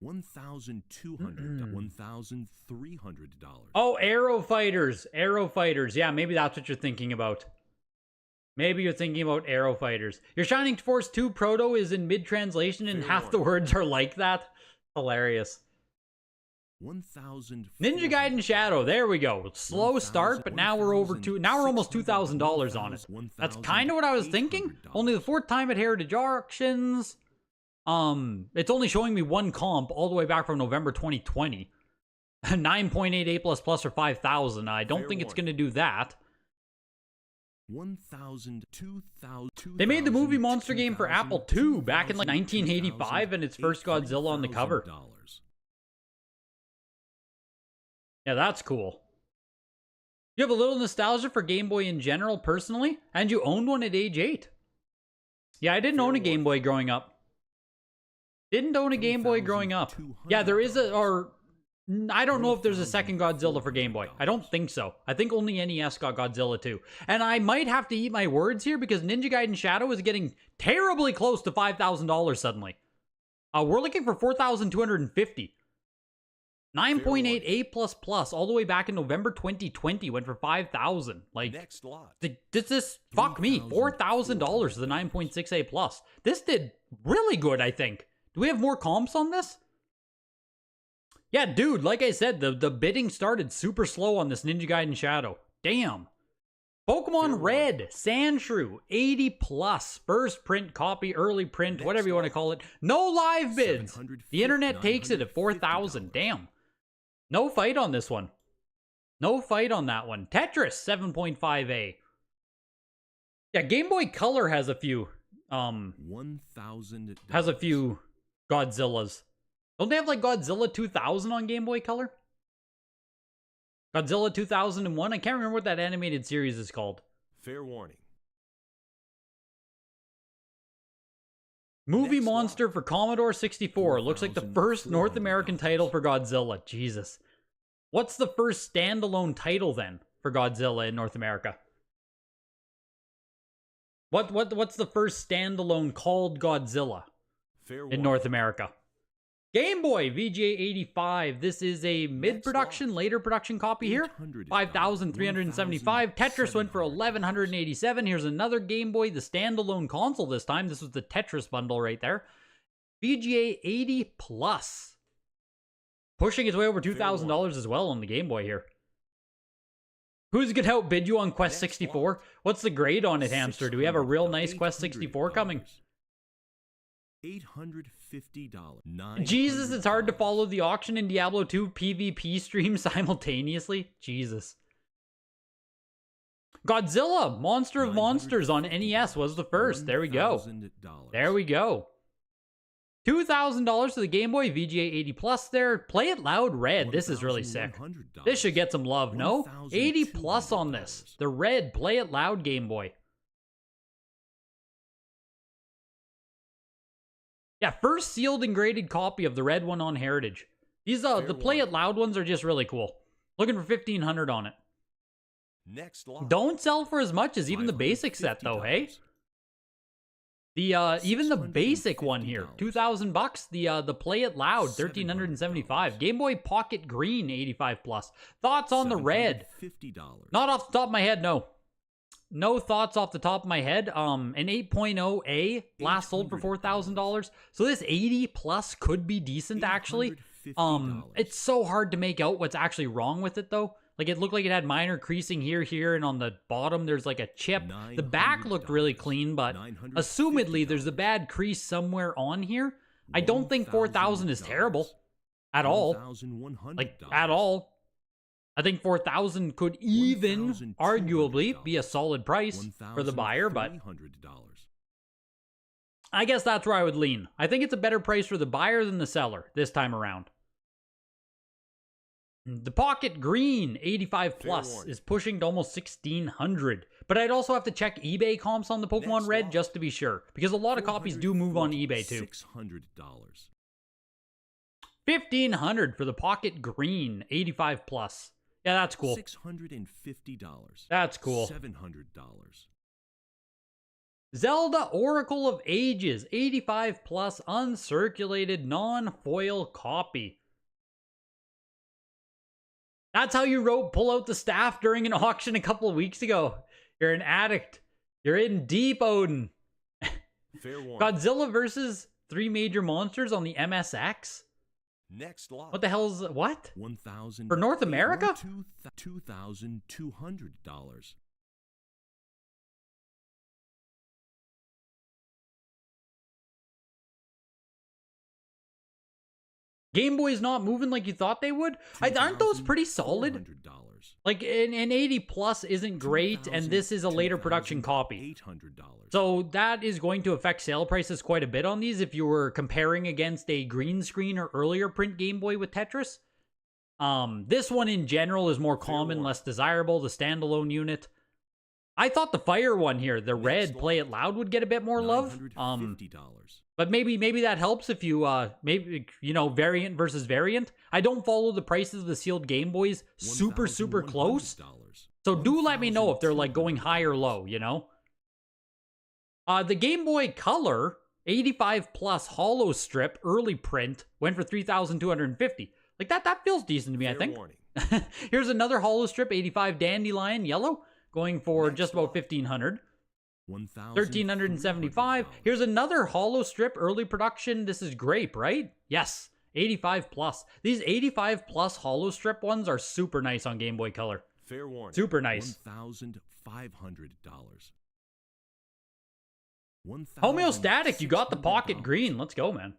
$1,200. $1,300. Oh, Aero Fighters. Aero Fighters. Yeah, maybe that's what you're thinking about. Maybe you're thinking about Aero Fighters. Your Shining Force 2 Proto is in mid-translation and half the words are like that. Hilarious. Ninja Gaiden Shadow. There we go. Slow start, but now we're almost $2,000 on it. That's kind of what I was thinking. Only the fourth time at Heritage Auctions. It's only showing me one comp all the way back from November 2020. 9.88 plus for 5,000. I don't think it's going to do that. 1,000, 2,000. They made the movie Monster game for Apple II back in like 1985 and its first Godzilla on the cover. Yeah, that's cool. You have a little nostalgia for Game Boy in general, personally, and you owned one at age 8. Yeah, I didn't own a Game Boy growing up. Didn't own a Game Boy growing up. Yeah, there is I don't know if there's a second Godzilla for Game Boy. I don't think so. I think only NES got Godzilla 2. And I might have to eat my words here because Ninja Gaiden Shadow is getting terribly close to $5,000 suddenly. We're looking for $4,250. 9.88 plus all the way back in November 2020 went for $5,000. Like, next lot. This fuck me, $4,000 to the 9.68 plus. This did really good, I think. Do we have more comps on this? Yeah, dude, like I said, the bidding started super slow on this Ninja Gaiden Shadow. Damn. Pokemon Red, Sandshrew, 80 plus, first print copy, early print, whatever you want to call it. No live bids. The internet takes it at 4,000. Damn. No fight on this one. No fight on that one. Tetris, 7.5A. Yeah, Game Boy Color has a few. $1,000. Has a few Godzillas. Don't they have like Godzilla 2000 on Game Boy Color? Godzilla 2001? I can't remember what that animated series is called. Fair warning. Movie Next Monster lot. for Commodore 64. Looks like the first North American title for Godzilla. Jesus. What's the first standalone title then for Godzilla in North America? What's the first standalone called Godzilla in North America? Game Boy VGA 85. This is a mid-production, later production copy here. 5,375. Tetris went for 1,187. Here's another Game Boy, the standalone console this time. This was the Tetris bundle right there. VGA 80 plus. Pushing its way over $2,000 as well on the Game Boy here. Who's going to outbid you on Quest 64? What's the grade on it, Hamster? Do we have a real nice Quest 64 coming? $850. Jesus, it's hard to follow the auction in Diablo 2 PvP stream simultaneously. Jesus. Godzilla, Monster of Monsters on NES was the first. There we go. There we go. $2,000 to the Game Boy VGA 80 plus there. Play It Loud Red. This is really sick. This should get some love, no? 80 plus on this. The red Play It Loud Game Boy. Yeah, first sealed and graded copy of the red one on Heritage. These the Play It Loud ones are just really cool. Looking for $1,500 on it. Next lot. Don't sell for as much as even the basic set though, hey? The even the basic one here, $2,000. The Play It Loud, $1,375. Game Boy Pocket Green, 85 plus. Thoughts on the red? Not off the top of my head, no. No thoughts off the top of my head. An 8.0A last sold for $4,000. So this 80 plus could be decent actually. It's so hard to make out what's actually wrong with it though. Like it looked like it had minor creasing here, and on the bottom there's like a chip. The back looked really clean, but assumedly there's a bad crease somewhere on here. I don't think 4,000 is terrible at all. Like at all. I think 4,000 could even arguably be a solid price for the buyer, but I guess that's where I would lean. I think it's a better price for the buyer than the seller this time around. The Pocket Green 85 plus is pushing to almost 1,600, but I'd also have to check eBay comps on the Pokemon Red just to be sure, because a lot of copies do move on eBay too. $1,500 for the Pocket Green 85 plus. Yeah, that's cool. $650. That's cool. $700. Zelda Oracle of Ages 85 plus uncirculated non-foil copy. That's how you wrote pull out the staff during an auction a couple of weeks ago. You're an addict. You're in deep, Odin. Godzilla versus 3 major monsters on the MSX. Next lot. What the hell is what? 1,000 for North America? $2,200. Game Boy's not moving like you thought they would? Aren't those pretty solid? Like, an 80 plus isn't great, and this is a later production copy. So that is going to affect sale prices quite a bit on these if you were comparing against a green screen or earlier print Game Boy with Tetris. This one in general is more common, less desirable, the standalone unit. I thought the Fire one here, the red Play It Loud, would get a bit more love. But maybe that helps if you, variant versus variant. I don't follow the prices of the sealed Game Boys super close. So do let me know if they're like going high or low, you know? The Game Boy Color 85 plus holo strip early print went for $3,250. Like that feels decent to me, I think. Here's another holo strip 85 Dandelion yellow going for just about $1,500. $1,375. Here's another holo strip early production. This is Grape, right? Yes. warning. 85 plus. These 85 plus holo strip ones are super nice on Game Boy Color. Fair warning. Super nice. $1,500. Homeostatic, you got the pocket green. Let's go, man.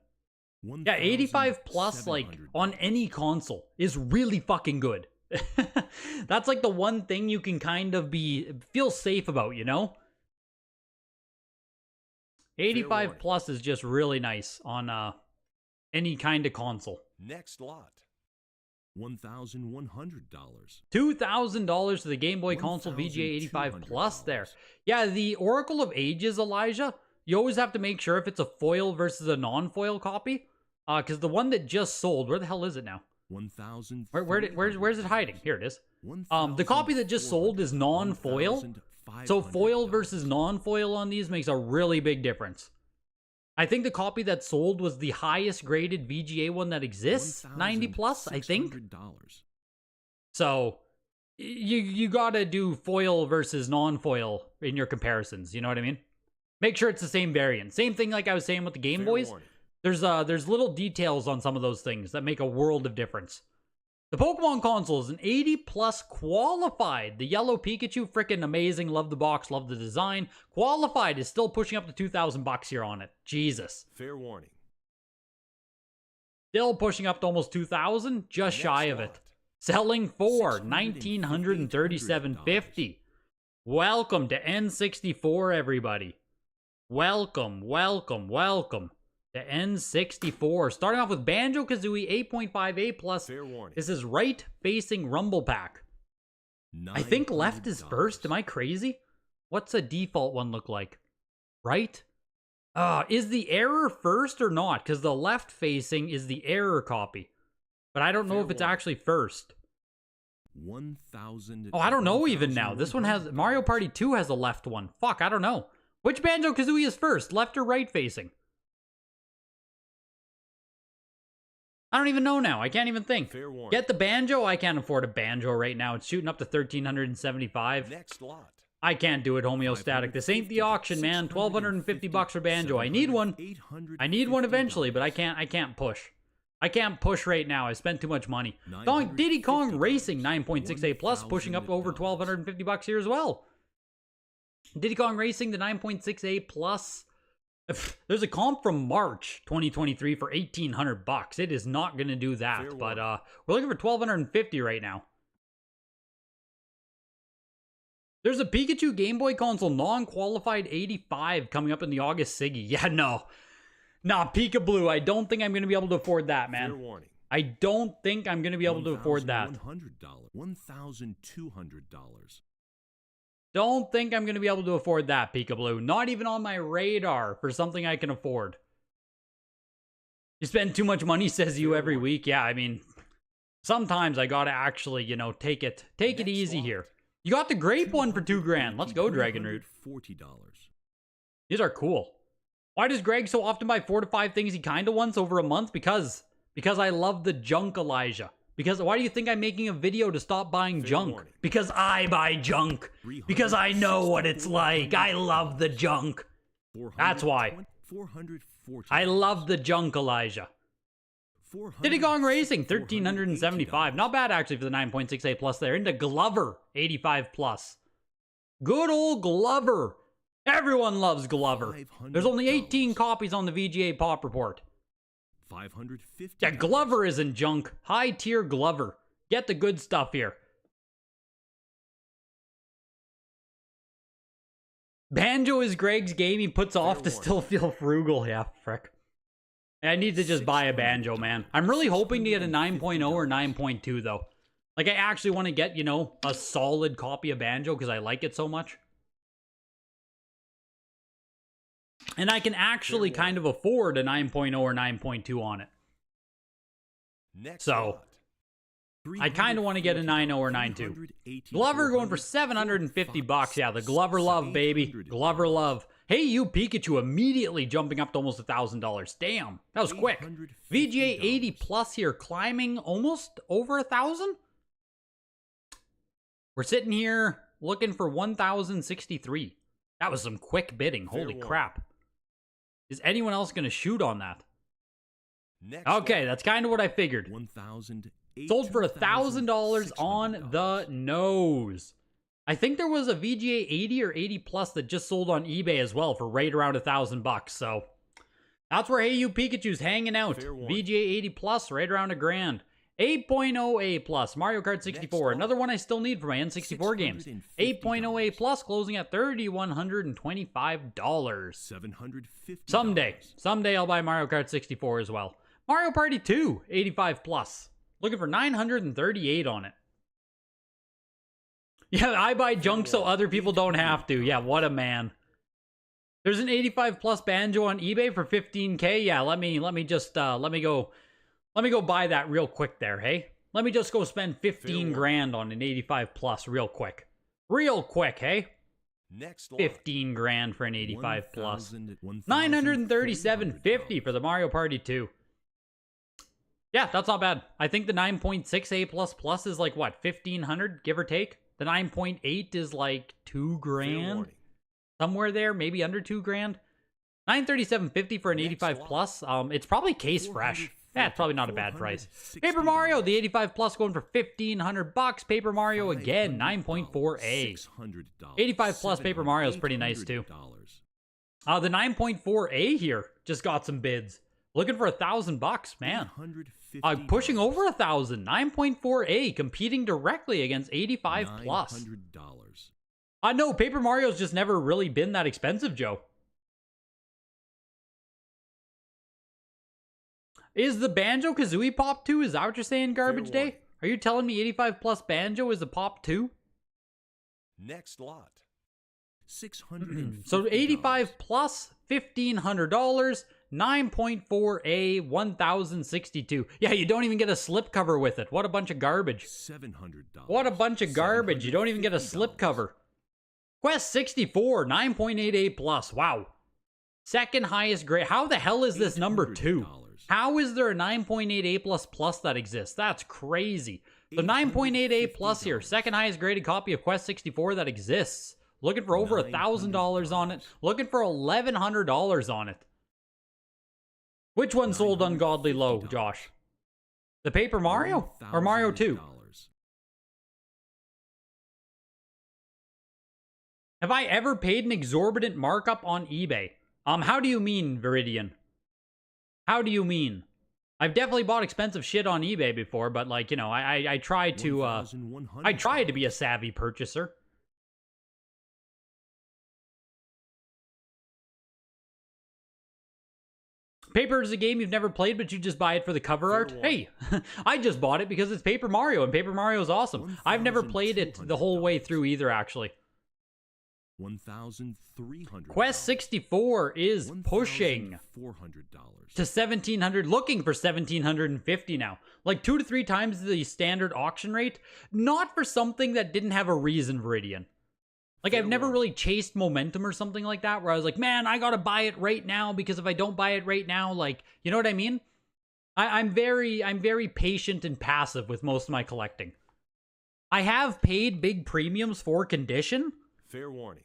Yeah, 85 plus, like, on any console is really fucking good. That's like the one thing you can kind of feel safe about, you know? 85 plus is just really nice on any kind of console. Next lot. $1,100. $2,000 to the Game Boy console VGA 85 plus there. Yeah, the Oracle of Ages, Elijah, you always have to make sure if it's a foil versus a non-foil copy. Because the one that just sold, where the hell is it now? Where's it hiding? Here it is. The copy that just sold is non-foil. So foil versus non-foil on these makes a really big difference. I think the copy that sold was the highest graded VGA one that exists, 90 plus, I think. So you gotta do foil versus non-foil in your comparisons, you know what I mean? Make sure it's the same variant. Same thing like I was saying with the Game Boys. There's little details on some of those things that make a world of difference. The Pokemon console is an 80 plus qualified. The yellow Pikachu, freaking amazing. Love the box, love the design. Qualified is still pushing up to $2,000 here on it. Jesus. Fair warning. Still pushing up to almost 2,000, just shy of it. Selling for $1,937.50. Welcome to N64, everybody. Welcome, welcome, welcome. The N64. Starting off with Banjo-Kazooie 8.5A plus. This is right-facing rumble pack. I think left is first. Am I crazy? What's a default one look like? Right? Is the error first or not? Because the left-facing is the error copy. But I don't know if it's actually first. 1,000. Oh, I don't know even now. This one has... Mario Party 2 has a left one. Fuck, I don't know. Which Banjo-Kazooie is first? Left or right-facing? I don't even know now. I can't even think. Get the Banjo? I can't afford a Banjo right now. It's shooting up to $1,375. Next lot. I can't do it, homeostatic. This ain't the auction, man. $1,250 for Banjo. I need one. I need one eventually, but I can't push. I can't push right now. I spent too much money. Diddy Kong Racing 9.6A plus pushing up over $1,250 here as well. Diddy Kong Racing the 9.6A plus. There's a comp from March 2023 for $1,800. It is not going to do that, but we're looking for $1,250 right now. There's a Pikachu Game Boy console non-qualified 85 coming up in the August Siggy. Yeah, no. Nah, Pika-Blue, I don't think I'm going to be able to afford that, man. I don't think I'm going to be able to afford that. $1,200. Don't think I'm going to be able to afford that, Pika-Blue. Not even on my radar for something I can afford. You spend too much money, says you, every week. Yeah, I mean, sometimes I got to actually, you know, take it easy here. You got the grape one for $2,000. Let's go, Dragon Root. $40. These are cool. Why does Greg so often buy 4 to 5 things he kind of wants over a month? Because I love the junk, Elijah. Because why do you think I'm making a video to stop buying junk? Because I buy junk. Because I know what it's like. I love the junk. That's why. I love the junk, Elijah. Diddy Kong Racing, $1,375. Not bad, actually, for the 9.6A plus there. Into Glover, 85 plus. Good old Glover. Everyone loves Glover. There's only 18 copies on the VGA Pop Report. $550. Yeah, Glover isn't junk. High tier Glover. Get the good stuff here. Banjo is Greg's game he puts off to still feel frugal. Yeah, frick. I need to just buy a Banjo, man. I'm really hoping to get a 9.0 or 9.2, though. Like, I actually want to get, you know, a solid copy of Banjo because I like it so much. And I can actually kind of afford a 9.0 or 9.2 on it. So, I kind of want to get a 9.0 or 9.2. Glover going for $750. Yeah, the Glover love, baby. Glover love. Hey, you Pikachu immediately jumping up to almost $1,000. Damn, that was quick. VGA 80 plus here, climbing almost over 1,000. We're sitting here looking for 1,063. That was some quick bidding. Holy crap. Is anyone else going to shoot on that? Next Okay, lot. that's kind of what I figured. 1,000. Sold for $1,000 on the nose. I think there was a VGA 80 or 80 plus that just sold on eBay as well for right around $1,000. So that's where Hey You Pikachu's hanging out. VGA 80 plus, right around $1,000. 8.0 A plus, Mario Kart 64. Another one I still need for my N64 games. 8.0 A plus, closing at $3,125. $750. Someday I'll buy Mario Kart 64 as well. Mario Party 2, 85 plus. Looking for 938 on it. Yeah, I buy junk so other people don't have to. Yeah, what a man. There's an 85 plus banjo on eBay for 15K. Yeah, let me go buy that real quick there, hey? Let me just go spend 15 grand on an 85 plus real quick. Real quick, hey? Next lot. 15 grand for an 85 plus. 937.50 for the Mario Party 2. Yeah, that's not bad. I think the 9.6 A plus plus is like, what, 1,500, give or take? The 9.8 is like 2 grand? Somewhere there, maybe under 2 grand. 937.50 for an 85 plus. It's probably case fresh. Yeah, it's probably not a bad price. Paper Mario, the 85 plus going for $1,500. Paper Mario again, 9.4A. 85 plus Paper Mario is pretty nice too. The 9.4A here just got some bids. Looking for $1,000, man. Pushing over 1,000. 9.4A competing directly against 85 plus. No, Paper Mario's just never really been that expensive, Joe. Is the Banjo-Kazooie Pop 2? Is that what you're saying, Garbage Day? Are you telling me 85 plus Banjo is a Pop 2? Next lot. $600. So 85 plus, $1,500. 9.4A, 1,062. Yeah, you don't even get a slipcover with it. What a bunch of garbage. $700. What a bunch of garbage. You don't even get a slipcover. Quest 64, 9.8A plus. Wow. Second highest grade. How the hell is this number 2? How is there a 9.8A plus plus that exists? That's crazy. The 9.8A plus here. Second highest graded copy of Quest 64 that exists. Looking for over $1,000 on it. Looking for $1,100 on it. Which one sold ungodly low, Josh? The Paper Mario or Mario 2? Have I ever paid an exorbitant markup on eBay? How do you mean, Viridian? How do you mean? I've definitely bought expensive shit on eBay before, but like, you know, I try to be a savvy purchaser. Paper is a game you've never played, but you just buy it for the cover art. Hey, I just bought it because it's Paper Mario, and Paper Mario is awesome. I've never played it the whole way through either, actually. $1,300. Quest 64 is pushing to $1,700, looking for $1,750 now. Like 2 to 3 times the standard auction rate. Not for something that didn't have a reason, Viridian. Like, I've never really chased momentum or something like that, where I was like, man, I gotta buy it right now, because if I don't buy it right now, like, you know what I mean? I'm very patient and passive with most of my collecting. I have paid big premiums for condition. Fair warning.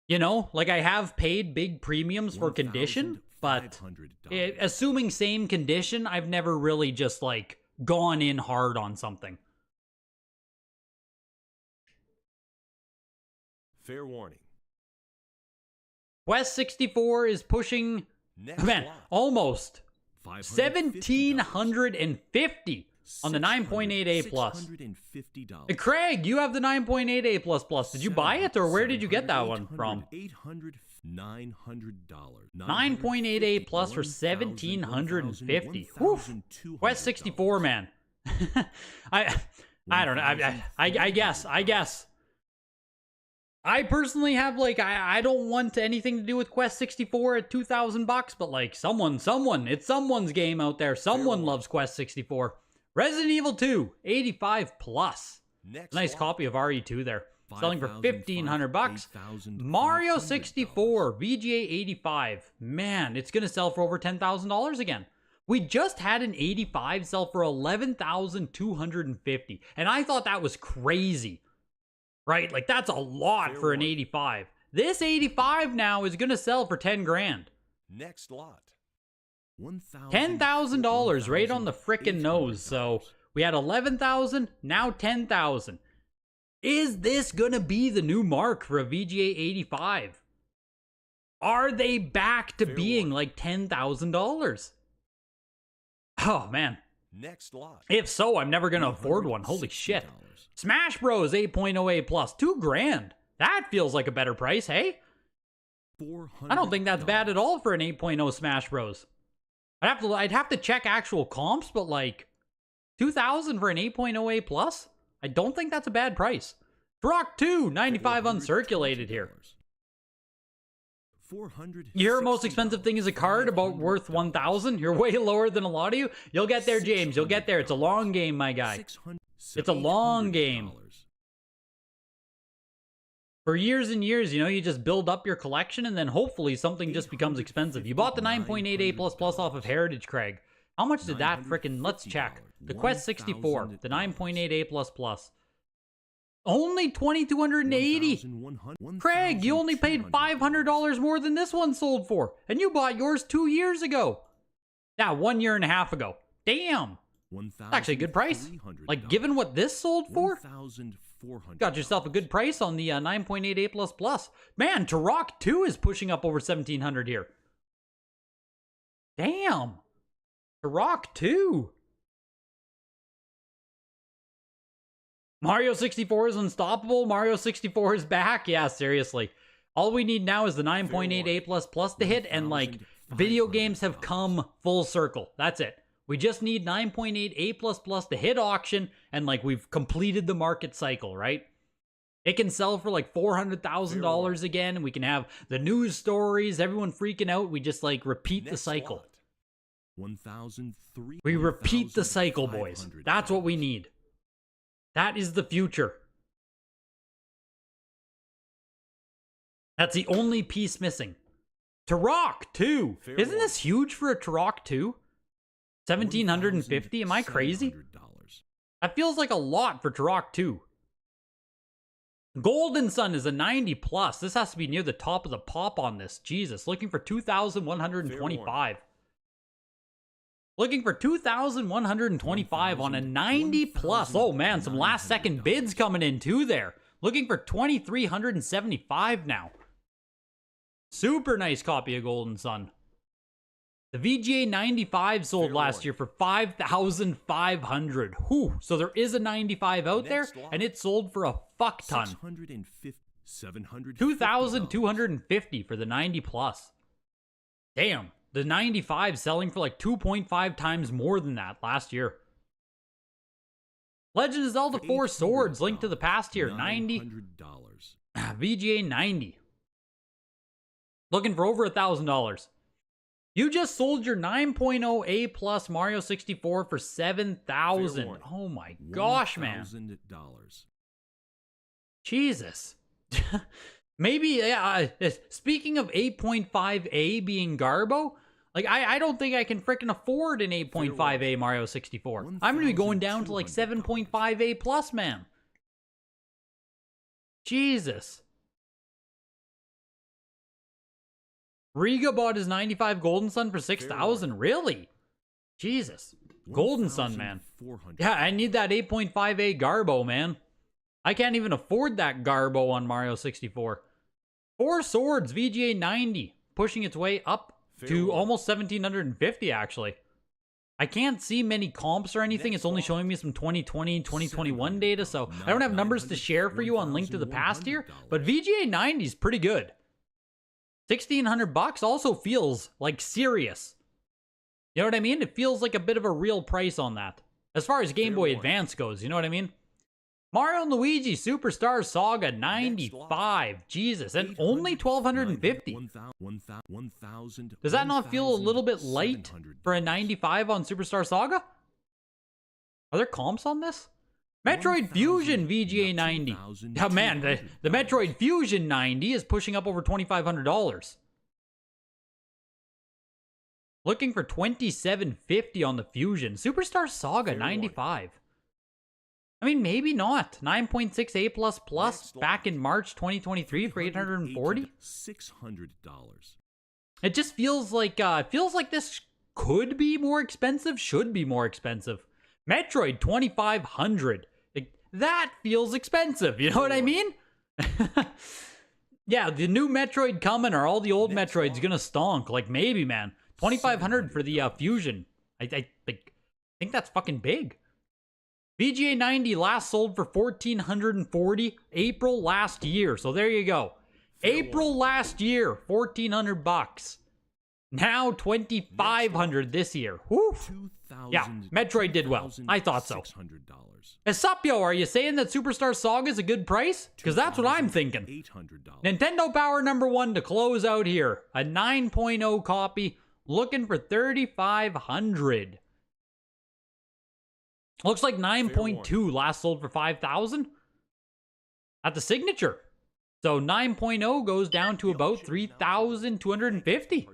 You know, like I have paid big premiums for condition, but assuming same condition, I've never really just like gone in hard on something. Fair warning. Quest 64 is pushing, almost $1,750 on the 9.8A plus. Craig, you have the 9.8A plus plus. Did you buy it, or where did you get that one from? $900. 9.8A plus for $1,750. Quest 64, man. I don't know. I guess. I personally have, like, I don't want anything to do with Quest 64 at $2,000, but like it's someone's game out there. Someone loves Quest 64. Resident Evil 2, 85 plus. Nice copy of RE2 there. Selling for $1,500. Mario 64, VGA 85. Man, it's going to sell for over $10,000 again. We just had an 85 sell for $11,250. And I thought that was crazy. Right? Like, that's a lot for an 85. This 85 now is going to sell for 10 grand. Next lot. $10,000 right on the frickin' nose. So we had 11,000, now 10,000. Is this gonna be the new mark for a VGA 85? Are they back to being like $10,000? Oh man. Next lot. If so, I'm never gonna afford one. Holy shit. Smash Bros 8.0A plus, $2,000. That feels like a better price, hey? I don't think that's bad at all for an 8.0 Smash Bros. I'd have to check actual comps, but like 2,000 for an 8.0A plus? I don't think that's a bad price. Turok 2, 95 uncirculated here. Your most expensive thing is a card about worth 1,000? You're way lower than a lot of you? You'll get there, James. You'll get there. It's a long game, my guy. It's a long game. For years and years, you know, you just build up your collection and then hopefully something just becomes expensive. You bought the 9.8A++ off of Heritage, Craig. How much did that frickin'... Let's check. The Quest 64, the 9.8A++. Only $2,280. Craig, you only paid $500 more than this one sold for. And you bought yours 2 years ago. Yeah, 1.5 years ago. Damn. That's actually a good price. Like, given what this sold for, got yourself a good price on the 9.8A++. Man, Turok 2 is pushing up over $1,700 here. Damn. Turok 2. Mario 64 is unstoppable. Mario 64 is back. Yeah, seriously. All we need now is the 9.8A++ to hit, and like, video games have come full circle. That's it. We just need 9.8A++ to hit auction, and like, we've completed the market cycle, right? It can sell for like $400,000 again, and we can have the news stories, everyone freaking out. We just like repeat the cycle. We repeat the cycle, boys. That's what we need. That is the future. That's the only piece missing. Turok 2. Isn't this huge for a Turok 2? 1,750? Am I crazy? That feels like a lot for Turok 2. Golden Sun is a 90 plus. This has to be near the top of the pop on this. Jesus, looking for 2,125. Looking for 2,125 on a 90 plus. Oh man, some last second bids coming in too there. Looking for 2,375 now. Super nice copy of Golden Sun. The VGA 95 sold last year for 5,500. Whew. So there is a 95 out there, and it sold for a fuck ton. 2,250 for the 90 plus. Damn. The 95 selling for like 2.5 times more than that last year. Legend of Zelda 4 Swords, Link to the Past here, 90. VGA 90. Looking for over $1,000. You just sold your 9.0A plus Mario 64 for 7,000. Oh my gosh, man. Jesus. Maybe, yeah, speaking of 8.5A being Garbo, like, I don't think I can frickin' afford an 8.5A Mario 64. I'm gonna be going down to like 7.5A plus, man. Jesus. Riga bought his 95 Golden Sun for 6,000. Really? Jesus. Golden Sun, man. Yeah, I need that 8.5A Garbo, man. I can't even afford that Garbo on Mario 64. 4 Swords, VGA 90, pushing its way up to almost 1,750, actually. I can't see many comps or anything. It's only showing me some 2020, 2021 data, so I don't have numbers to share for you on Link to the Past here, but VGA 90 is pretty good. 1,600 bucks also feels like serious. You know what I mean? It feels like a bit of a real price on that. As far as Game Boy Advance goes, you know what I mean? Mario & Luigi Superstar Saga 95. Jesus, and only 1,250. Does that not feel a little bit light for a 95 on Superstar Saga? Are there comps on this? Metroid Fusion VGA 90. Oh man, the Metroid Fusion 90 is pushing up over $2,500. Looking for 2,750 on the Fusion. Superstar Saga 95. I mean, maybe not. 9.6A++ back in March 2023 for $840. $600. It just feels like this could be more expensive, should be more expensive. Metroid 2500. Like, that feels expensive, you know what I mean? Yeah, the new Metroid coming, or all the old Metroids gonna stonk. Like, maybe, man. 2500 for the Fusion. I think that's fucking big. VGA 90 last sold for 1440 April last year. So there you go. April last year, 1400 bucks. Now 2500 this year. Whew. Yeah, Metroid did well. I thought so. Esapio, are you saying that Superstar Saga is a good price? Because that's what I'm thinking. Nintendo Power #1 to close out here. A 9.0 copy, looking for 3,500. Looks like 9.2 last sold for 5,000 at the signature. So 9.0 goes down to about 3,250.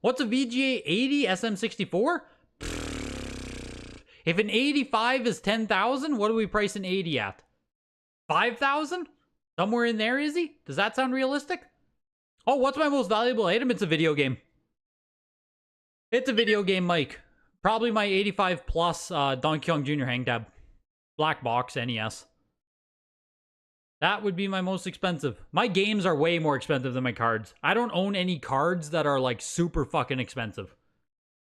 What's a VGA 80 SM64? If an 85 is 10,000, what do we price an 80 at? 5,000? Somewhere in there, is he? Does that sound realistic? Oh, what's my most valuable item? It's a video game. It's a video game, Mike. Probably my 85 plus Donkey Kong Jr. hang tab. Black box, NES. That would be my most expensive. My games are way more expensive than my cards. I don't own any cards that are like super fucking expensive.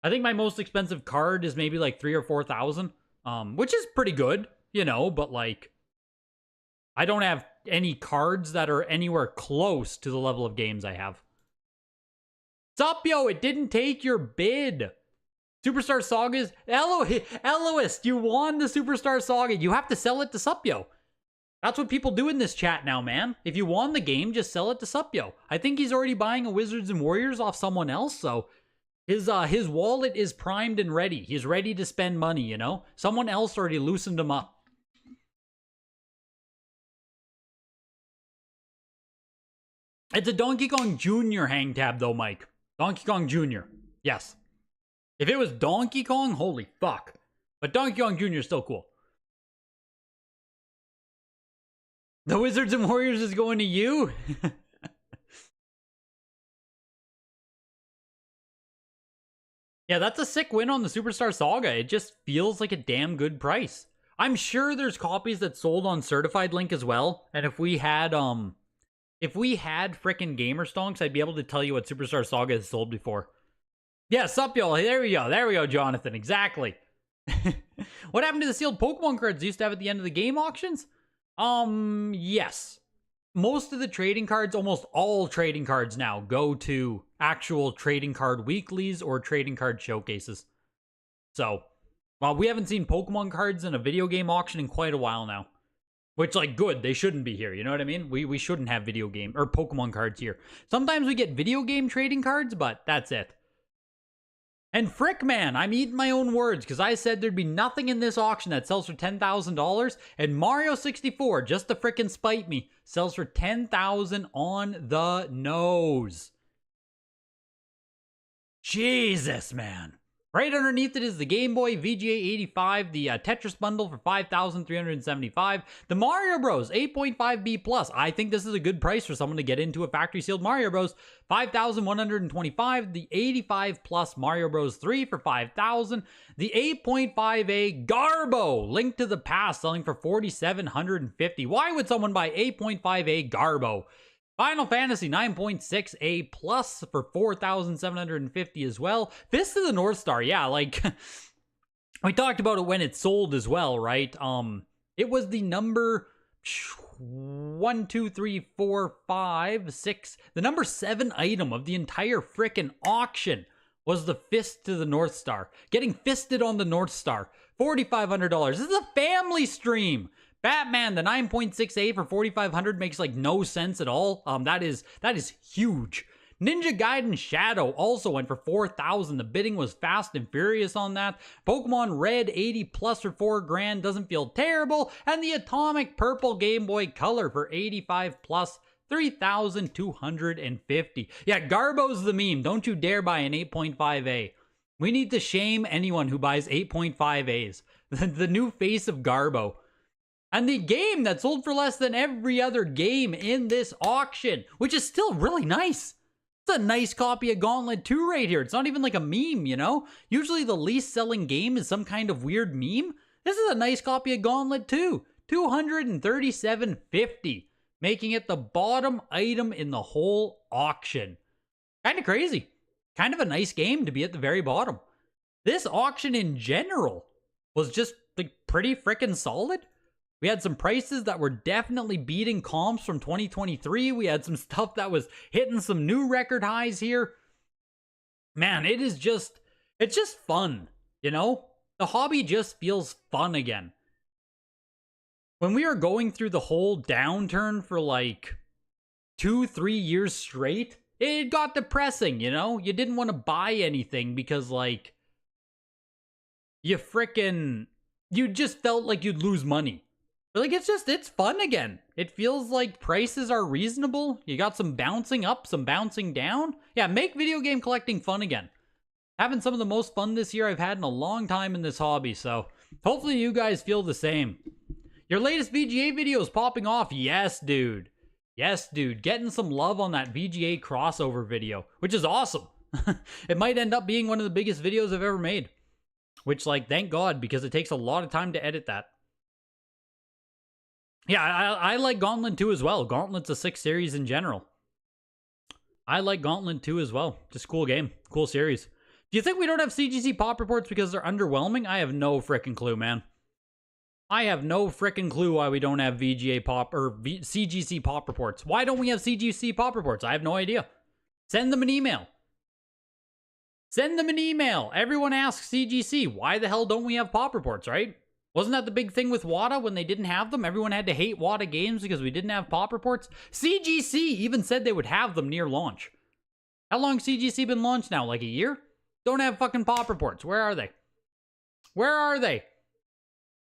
I think my most expensive card is maybe like 3,000 or 4,000, which is pretty good, you know, but like, I don't have any cards that are anywhere close to the level of games I have. Sup, yo, it didn't take your bid. Superstar Saga's Eloist, you won the Superstar Saga. You have to sell it to Supyo. That's what people do in this chat now, man. If you won the game, just sell it to Supyo. I think he's already buying a Wizards and Warriors off someone else, so his wallet is primed and ready. He's ready to spend money, you know? Someone else already loosened him up. It's a Donkey Kong Jr. hang tab, though, Mike. Donkey Kong Jr. Yes. If it was Donkey Kong, holy fuck. But Donkey Kong Jr. is still cool. The Wizards and Warriors is going to you? Yeah, that's a sick win on the Superstar Saga. It just feels like a damn good price. I'm sure there's copies that sold on Certified Link as well. And if we had frickin' Gamer Stonks, I'd be able to tell you what Superstar Saga has sold before. Yeah, sup, y'all. There we go. There we go, Jonathan. Exactly. What happened to the sealed Pokemon cards you used to have at the end of the game auctions? Yes. Most of the trading cards, almost all trading cards now, go to actual trading card weeklies or trading card showcases. So, well, we haven't seen Pokemon cards in a video game auction in quite a while now. Which, like, good. They shouldn't be here. You know what I mean? We shouldn't have video game or Pokemon cards here. Sometimes we get video game trading cards, but that's it. And frick, man, I'm eating my own words because I said there'd be nothing in this auction that sells for $10,000, and Mario 64, just to frickin' spite me, sells for $10,000 on the nose. Jesus, man. Right underneath it is the Game Boy VGA 85, the Tetris bundle for $5,375, the Mario Bros 8.5B+. I think this is a good price for someone to get into a factory sealed Mario Bros. $5,125, the 85 plus Mario Bros 3 for $5,000, the 8.5A Garbo, Link to the Past, selling for $4,750. Why would someone buy 8.5A Garbo? Final Fantasy 9.6A plus for $4,750 as well. Fist of the North Star, yeah, like we talked about it when it sold as well, right? It was the number 1, 2, 3, 4, 5, 6. The number 7 item of the entire frickin' auction was the Fist to the North Star. Getting fisted on the North Star. $4,500. This is a family stream. Batman, the 9.6A for $4,500 makes like no sense at all. That is huge. Ninja Gaiden Shadow also went for $4,000. The bidding was fast and furious on that. Pokemon Red 80 plus for $4,000 doesn't feel terrible. And the Atomic Purple Game Boy Color for 85 plus $3,250. Yeah, Garbo's the meme. Don't you dare buy an 8.5A. We need to shame anyone who buys 8.5As. The new face of Garbo. And the game that sold for less than every other game in this auction, which is still really nice. It's a nice copy of Gauntlet 2 right here. It's not even like a meme, you know? Usually the least selling game is some kind of weird meme. This is a nice copy of Gauntlet 2. $237.50, making it the bottom item in the whole auction. Kind of crazy. Kind of a nice game to be at the very bottom. This auction in general was just like pretty freaking solid. We had some prices that were definitely beating comps from 2023. We had some stuff that was hitting some new record highs here. Man, it's just fun, you know? The hobby just feels fun again. When we were going through the whole downturn for like 2-3 years straight, it got depressing, you know? You didn't want to buy anything because like you just felt like you'd lose money. But like it's fun again. It feels like prices are reasonable. You got some bouncing up, some bouncing down. Yeah, make video game collecting fun again. Having some of the most fun this year I've had in a long time in this hobby, so hopefully you guys feel the same. Your latest VGA video is popping off. Yes, dude. Yes, dude. Getting some love on that VGA crossover video, which is awesome. It might end up being one of the biggest videos I've ever made. Which, like, thank God, because it takes a lot of time to edit that. Yeah, I like Gauntlet 2 as well. Gauntlet's a 6 series in general. I like Gauntlet 2 as well. Just cool game. Cool series. Do you think we don't have CGC pop reports because they're underwhelming? I have no freaking clue, man. I have no freaking clue why we don't have VGA pop or CGC pop reports. Why don't we have CGC pop reports? I have no idea. Send them an email. Send them an email. Everyone asks CGC, why the hell don't we have pop reports, right? Wasn't that the big thing with WATA when they didn't have them? Everyone had to hate WATA games because we didn't have pop reports. CGC even said they would have them near launch. How long CGC been launched now? Like a year? Don't have fucking pop reports. Where are they? Where are they?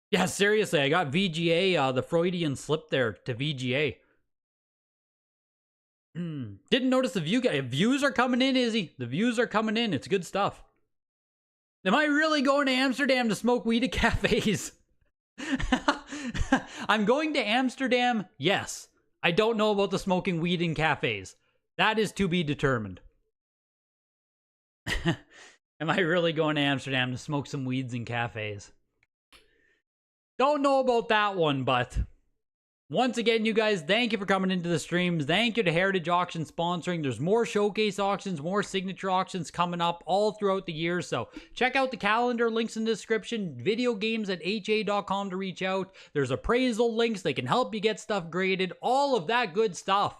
Yeah, seriously, I got VGA, the Freudian slip there to VGA. Didn't notice the views are coming in, Izzy. The views are coming in. It's good stuff. Am I really going to Amsterdam to smoke weed at cafes? I'm going to Amsterdam, yes. I don't know about the smoking weed in cafes. That is to be determined. Am I really going to Amsterdam to smoke some weeds in cafes? Don't know about that one, but once again, you guys, thank you for coming into the streams. Thank you to Heritage Auction sponsoring. There's more showcase auctions, more signature auctions coming up all throughout the year. So check out the calendar, links in the description, videogames@ha.com to reach out. There's appraisal links. They can help you get stuff graded, all of that good stuff.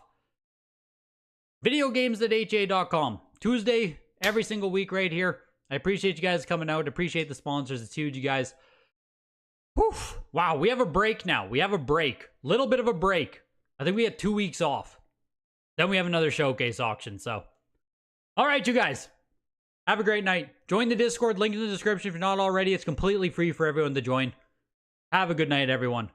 Videogames@ha.com. Tuesday, every single week right here. I appreciate you guys coming out. Appreciate the sponsors. It's huge, you guys. Whew. Wow, we have a break now. We have a break. Little bit of a break. I think we had 2 weeks off. Then we have another showcase auction, so. All right, you guys. Have a great night. Join the Discord. Link in the description if you're not already. It's completely free for everyone to join. Have a good night, everyone.